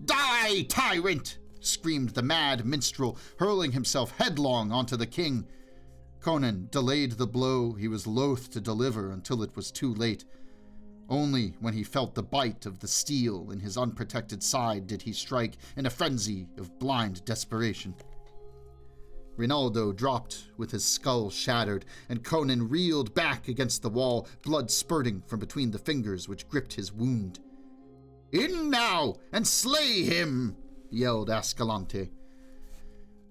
"Die, tyrant!" screamed the mad minstrel, hurling himself headlong onto the king. Conan delayed the blow he was loath to deliver until it was too late. Only when he felt the bite of the steel in his unprotected side did he strike in a frenzy of blind desperation. Rinaldo dropped with his skull shattered, and Conan reeled back against the wall, blood spurting from between the fingers which gripped his wound. "In now, and slay him!" yelled Ascalante.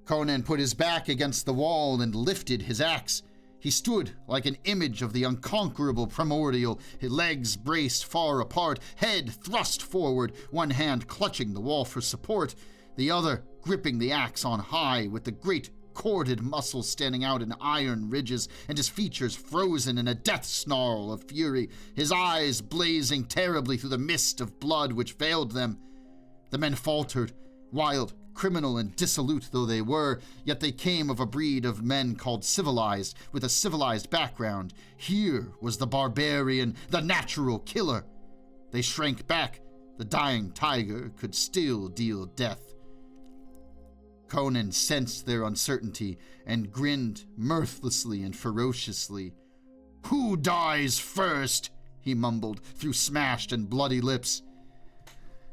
Conan put his back against the wall and lifted his axe. He stood like an image of the unconquerable primordial, his legs braced far apart, head thrust forward, one hand clutching the wall for support, the other gripping the axe on high, with the great corded muscles standing out in iron ridges, and his features frozen in a death snarl of fury, his eyes blazing terribly through the mist of blood which veiled them. The men faltered, wild, criminal and dissolute though they were, yet they came of a breed of men called civilized, with a civilized background. Here was the barbarian, the natural killer. They shrank back. The dying tiger could still deal death. Conan sensed their uncertainty and grinned mirthlessly and ferociously. "Who dies first?" he mumbled through smashed and bloody lips.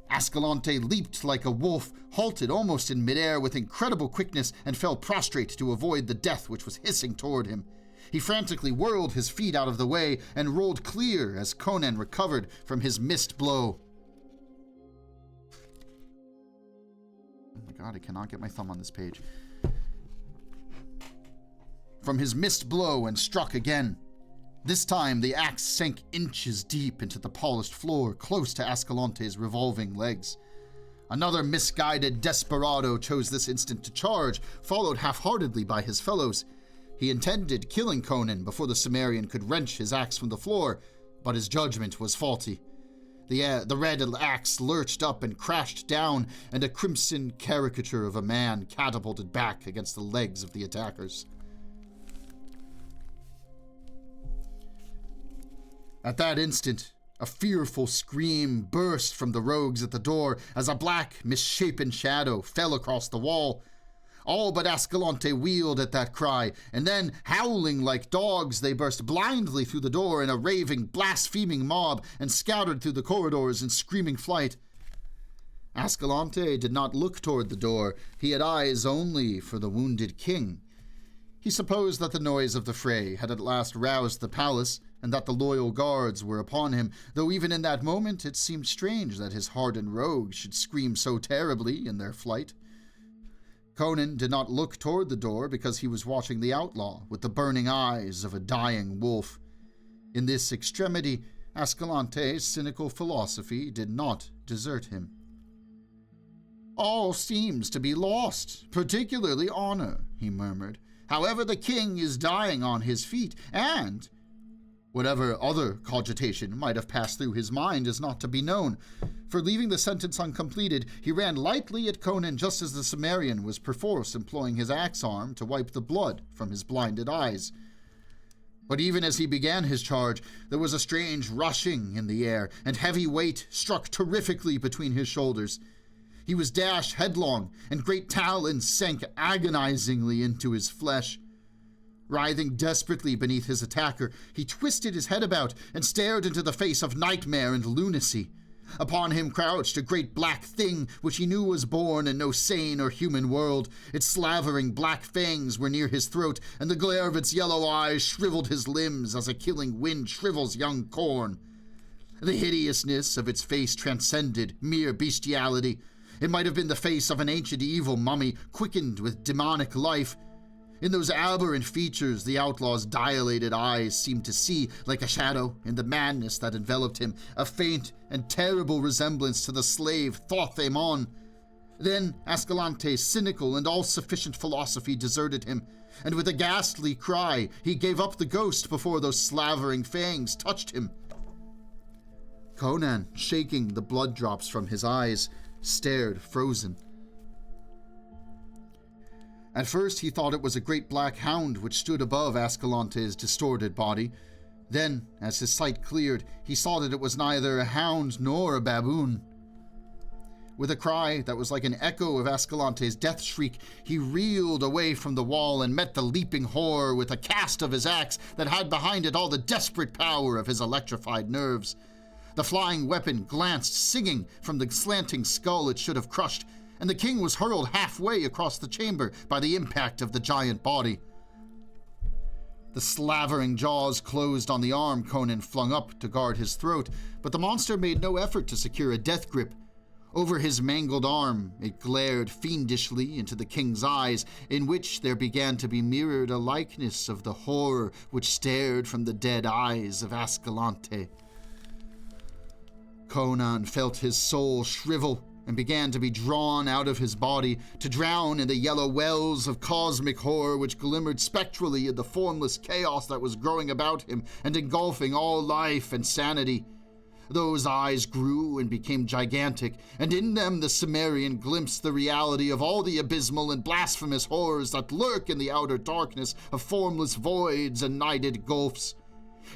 Ascalante leaped like a wolf, halted almost in midair with incredible quickness, and fell prostrate to avoid the death which was hissing toward him. He frantically whirled his feet out of the way and rolled clear as Conan recovered from his missed blow. Oh my god, I cannot get my thumb on this page. From his missed blow and struck again. This time, the axe sank inches deep into the polished floor, close to Ascalante's revolving legs. Another misguided desperado chose this instant to charge, followed half-heartedly by his fellows. He intended killing Conan before the Cimmerian could wrench his axe from the floor, but his judgment was faulty. The red axe lurched up and crashed down, and a crimson caricature of a man catapulted back against the legs of the attackers. At that instant, a fearful scream burst from the rogues at the door as a black, misshapen shadow fell across the wall. All but Ascalante wheeled at that cry, and then, howling like dogs, they burst blindly through the door in a raving, blaspheming mob and scattered through the corridors in screaming flight. Ascalante did not look toward the door. He had eyes only for the wounded king. He supposed that the noise of the fray had at last roused the palace, and that the loyal guards were upon him, though even in that moment it seemed strange that his hardened rogues should scream so terribly in their flight. Conan did not look toward the door because he was watching the outlaw with the burning eyes of a dying wolf. In this extremity, Ascalante's cynical philosophy did not desert him. "All seems to be lost, particularly honor," he murmured. "However, the king is dying on his feet, and whatever other cogitation might have passed through his mind is not to be known, for leaving the sentence uncompleted, he ran lightly at Conan just as the Cimmerian was perforce employing his axe arm to wipe the blood from his blinded eyes. But even as he began his charge, there was a strange rushing in the air, and heavy weight struck terrifically between his shoulders. He was dashed headlong, and great talons sank agonizingly into his flesh. Writhing desperately beneath his attacker, he twisted his head about and stared into the face of nightmare and lunacy. Upon him crouched a great black thing, which he knew was born in no sane or human world. Its slavering black fangs were near his throat, and the glare of its yellow eyes shriveled his limbs as a killing wind shrivels young corn. The hideousness of its face transcended mere bestiality. It might have been the face of an ancient evil mummy, quickened with demonic life. In those aberrant features, the outlaw's dilated eyes seemed to see, like a shadow, in the madness that enveloped him, a faint and terrible resemblance to the slave Thoth-Amon. Then Ascalante's cynical and all-sufficient philosophy deserted him, and with a ghastly cry, he gave up the ghost before those slavering fangs touched him. Conan, shaking the blood drops from his eyes, stared frozen. At first he thought it was a great black hound which stood above Ascalante's distorted body. Then, as his sight cleared, he saw that it was neither a hound nor a baboon. With a cry that was like an echo of Ascalante's death shriek, he reeled away from the wall and met the leaping horror with a cast of his axe that had behind it all the desperate power of his electrified nerves. The flying weapon glanced singing from the slanting skull it should have crushed, and the king was hurled halfway across the chamber by the impact of the giant body. The slavering jaws closed on the arm Conan flung up to guard his throat, but the monster made no effort to secure a death grip. Over his mangled arm, it glared fiendishly into the king's eyes, in which there began to be mirrored a likeness of the horror which stared from the dead eyes of Ascalante. Conan felt his soul shrivel and began to be drawn out of his body, to drown in the yellow wells of cosmic horror which glimmered spectrally in the formless chaos that was growing about him and engulfing all life and sanity. Those eyes grew and became gigantic, and in them the Cimmerian glimpsed the reality of all the abysmal and blasphemous horrors that lurk in the outer darkness of formless voids and nighted gulfs.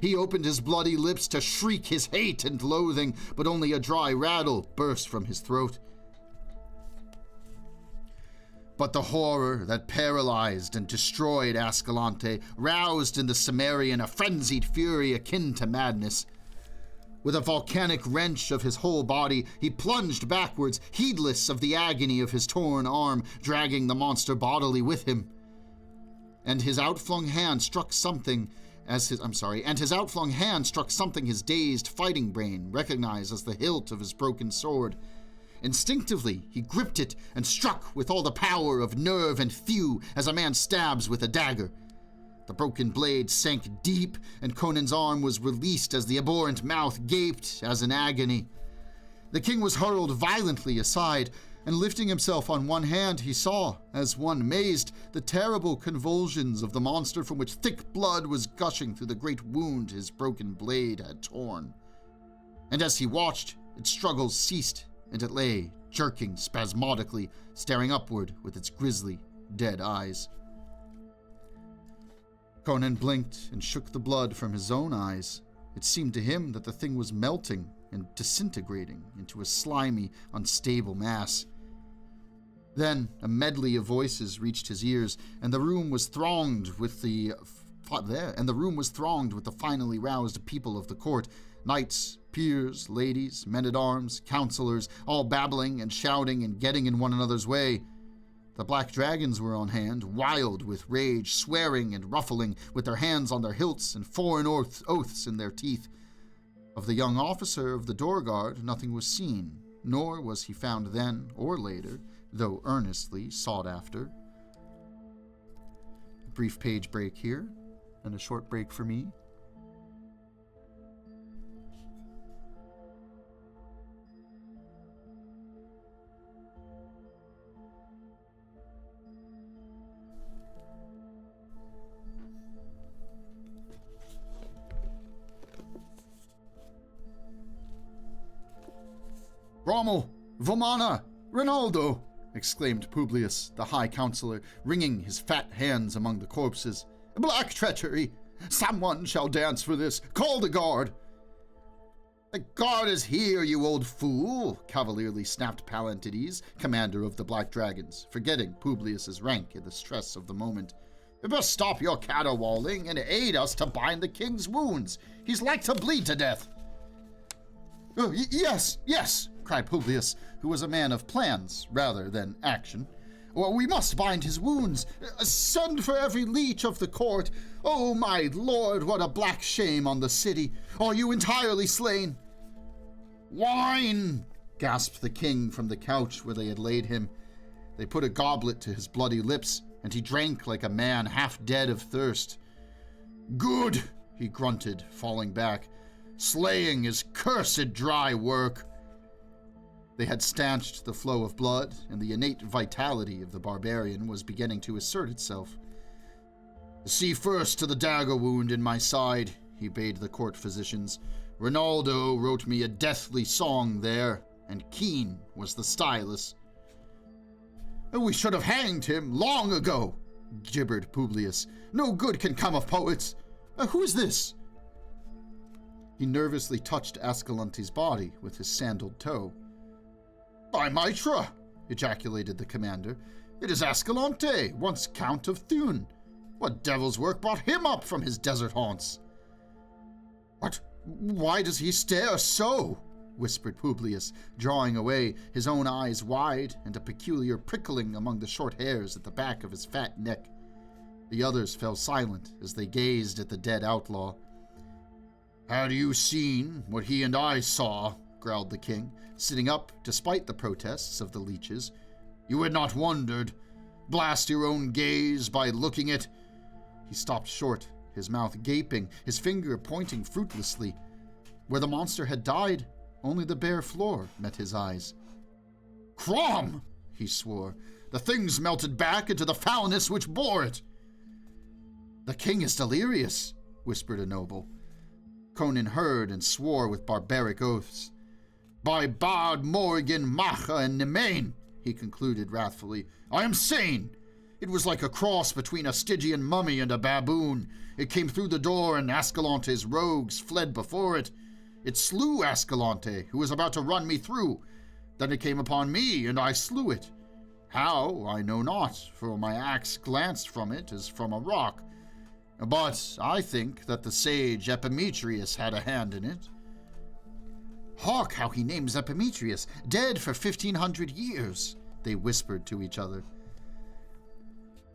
He opened his bloody lips to shriek his hate and loathing, but only a dry rattle burst from his throat. But the horror that paralyzed and destroyed Ascalante roused in the Cimmerian a frenzied fury akin to madness. With a volcanic wrench of his whole body, he plunged backwards, heedless of the agony of his torn arm, dragging the monster bodily with him. And his outflung hand struck something his dazed fighting brain recognized as the hilt of his broken sword. Instinctively, he gripped it and struck with all the power of nerve and thew as a man stabs with a dagger. The broken blade sank deep, and Conan's arm was released as the abhorrent mouth gaped as in agony. The king was hurled violently aside, and lifting himself on one hand, he saw, as one mazed, the terrible convulsions of the monster from which thick blood was gushing through the great wound his broken blade had torn. And as he watched, its struggles ceased, and it lay, jerking spasmodically, staring upward with its grisly, dead eyes. Conan blinked and shook the blood from his own eyes. It seemed to him that the thing was melting and disintegrating into a slimy, unstable mass. Then a medley of voices reached his ears, and the room was thronged with the finally roused people of the court, knights, peers, ladies, men-at-arms, counselors, all babbling and shouting and getting in one another's way. The black dragons were on hand, wild with rage, swearing and ruffling, with their hands on their hilts and foreign oaths in their teeth. Of the young officer of the door guard nothing was seen, nor was he found then or later, though earnestly sought after. A brief page break here, and a short break for me. Rommel! Vomana! Rinaldo! Exclaimed Publius, the High Counselor, wringing his fat hands among the corpses. Black treachery! Someone shall dance for this! Call the guard! The guard is here, you old fool! Cavalierly snapped Palantides, commander of the Black Dragons, forgetting Publius's rank in the stress of the moment. You best stop your caterwauling and aid us to bind the king's wounds. He's like to bleed to death. "Oh, yes, cried Publius, who was a man of plans rather than action. "Well, we must bind his wounds. Send for every leech of the court. Oh, my lord, what a black shame on the city. Are you entirely slain?" "Wine!" gasped the king from the couch where they had laid him. They put a goblet to his bloody lips, and he drank like a man half dead of thirst. "Good," he grunted, falling back. "Slaying is cursed dry work." They had stanched the flow of blood, and the innate vitality of the barbarian was beginning to assert itself. "See first to the dagger wound in my side," he bade the court physicians. "Rinaldo wrote me a deathly song there, and keen was the stylus." "We should have hanged him long ago," gibbered Publius. "No good can come of poets. Who is this?" He nervously touched Ascalante's body with his sandaled toe. "By Mitra!" ejaculated the commander. "It is Ascalante, once Count of Thun. What devil's work brought him up from his desert haunts?" "What? Why does he stare so?" whispered Publius, drawing away, his own eyes wide and a peculiar prickling among the short hairs at the back of his fat neck. The others fell silent as they gazed at the dead outlaw. "Had you seen what he and I saw," growled the king, sitting up despite the protests of the leeches, "you had not wondered. Blast your own gaze by looking at—" He stopped short, his mouth gaping, his finger pointing fruitlessly. Where the monster had died, only the bare floor met his eyes. "Crom!" he swore. "The thing's melted back into the foulness which bore it." "The king is delirious," whispered a noble. Conan heard and swore with barbaric oaths. "By Bard, Morgan, Macha, and Nemain," he concluded wrathfully, "I am sane. It was like a cross between a Stygian mummy and a baboon. It came through the door, and Ascalante's rogues fled before it. It slew Ascalante, who was about to run me through. Then it came upon me, and I slew it. How, I know not, for my axe glanced from it as from a rock. But I think that the sage Epimetheus had a hand in it." "Hark how he names Epimetheus, dead for 1,500 years," they whispered to each other.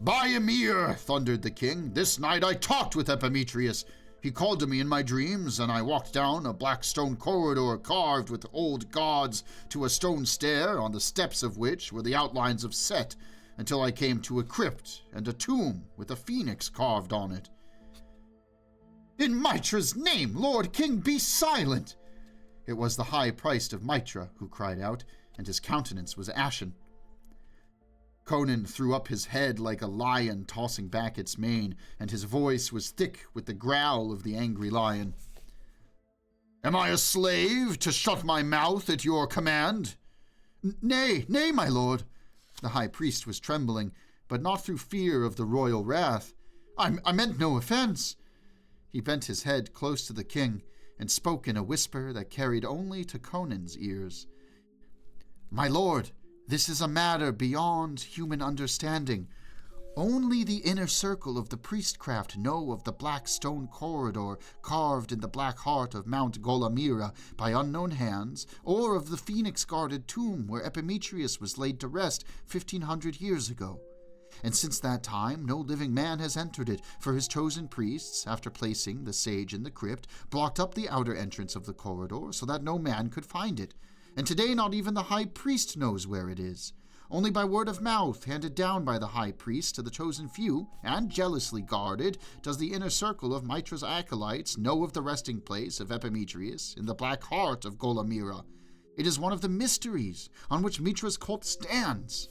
"By Emir," thundered the king, "this night I talked with Epimetheus. He called to me in my dreams, and I walked down a black stone corridor carved with old gods to a stone stair, on the steps of which were the outlines of Set, until I came to a crypt and a tomb with a phoenix carved on it." "In Mitra's name, Lord King, be silent!" It was the high priest of Mitra who cried out, and his countenance was ashen. Conan threw up his head like a lion tossing back its mane, and his voice was thick with the growl of the angry lion. "Am I a slave to shut my mouth at your command?" Nay, my lord." The high priest was trembling, but not through fear of the royal wrath. I meant no offense." He bent his head close to the king and spoke in a whisper that carried only to Conan's ears. "My lord, this is a matter beyond human understanding. Only the inner circle of the priestcraft know of the black stone corridor carved in the black heart of Mount Golamira by unknown hands, or of the phoenix-guarded tomb where Epimetheus was laid to rest 1,500 years ago. And since that time no living man has entered it, for his chosen priests, after placing the sage in the crypt, blocked up the outer entrance of the corridor so that no man could find it. And today not even the high priest knows where it is. Only by word of mouth, handed down by the high priest to the chosen few, and jealously guarded, does the inner circle of Mitra's acolytes know of the resting place of Epimetheus in the black heart of Golamira. It is one of the mysteries on which Mitra's cult stands."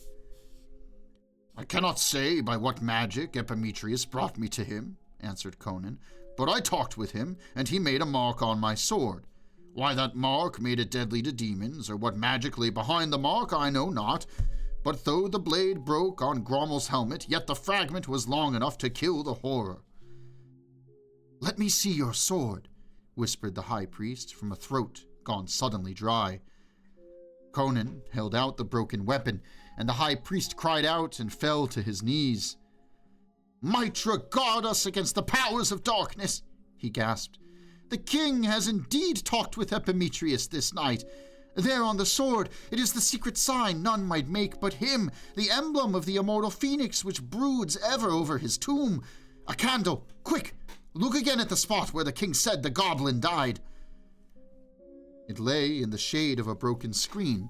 "I cannot say by what magic Epimetheus brought me to him," answered Conan, "but I talked with him, and he made a mark on my sword. Why that mark made it deadly to demons, or what magic lay behind the mark, I know not. But though the blade broke on Grommel's helmet, yet the fragment was long enough to kill the horror." "Let me see your sword," whispered the high priest from a throat gone suddenly dry. Conan held out the broken weapon, and the high priest cried out and fell to his knees. "Mitra, guard us against the powers of darkness," he gasped. The king has indeed talked with Epimetheus this night. There on the sword, it is the secret sign none might make but him, the emblem of the immortal phoenix which broods ever over his tomb. A candle, quick! Look again at the spot where the king said the goblin died. It lay in the shade of a broken screen.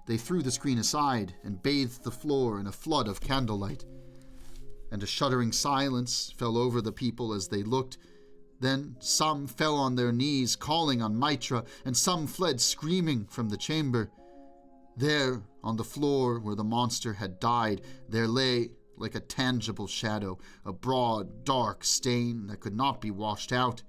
They threw the screen aside and bathed the floor in a flood of candlelight. And a shuddering silence fell over the people as they looked. Then some fell on their knees, calling on Mitra, and some fled screaming from the chamber. There, on the floor where the monster had died, there lay, like a tangible shadow, a broad, dark stain that could not be washed out.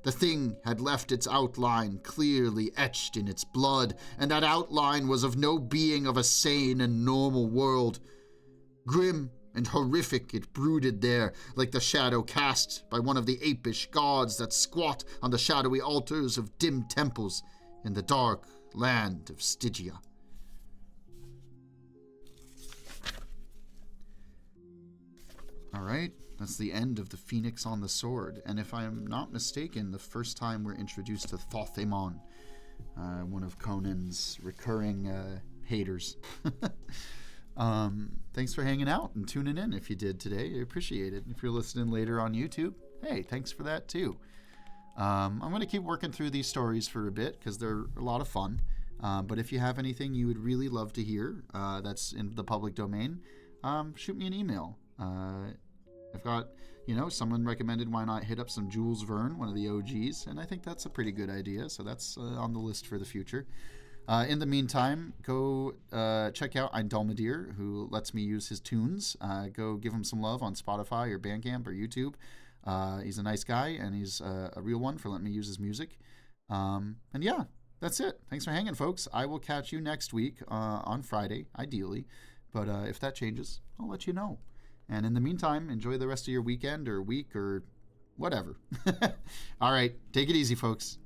The thing had left its outline clearly etched in its blood, and that outline was of no being of a sane and normal world. Grim and horrific it brooded there, like the shadow cast by one of the apish gods that squat on the shadowy altars of dim temples in the dark land of Stygia. All right, that's the end of the Phoenix on the Sword, and if I am not mistaken, the first time we're introduced to Thothemon, one of Conan's recurring haters. Thanks for hanging out and tuning in if you did today. I appreciate it. If you're listening later on YouTube, hey, thanks for that too. I'm going to keep working through these stories for a bit because they're a lot of fun. But if you have anything you would really love to hear that's in the public domain, shoot me an email. I've got, someone recommended why not hit up some Jules Verne, one of the OGs, and I think that's a pretty good idea. So that's on the list for the future. In the meantime, go check out Aindulmedir, who lets me use his tunes. Go give him some love on Spotify or Bandcamp or YouTube. He's a nice guy, and he's a real one for letting me use his music. And yeah, that's it. Thanks for hanging, folks. I will catch you next week on Friday, ideally. But if that changes, I'll let you know. And in the meantime, enjoy the rest of your weekend or week or whatever. All right, take it easy, folks.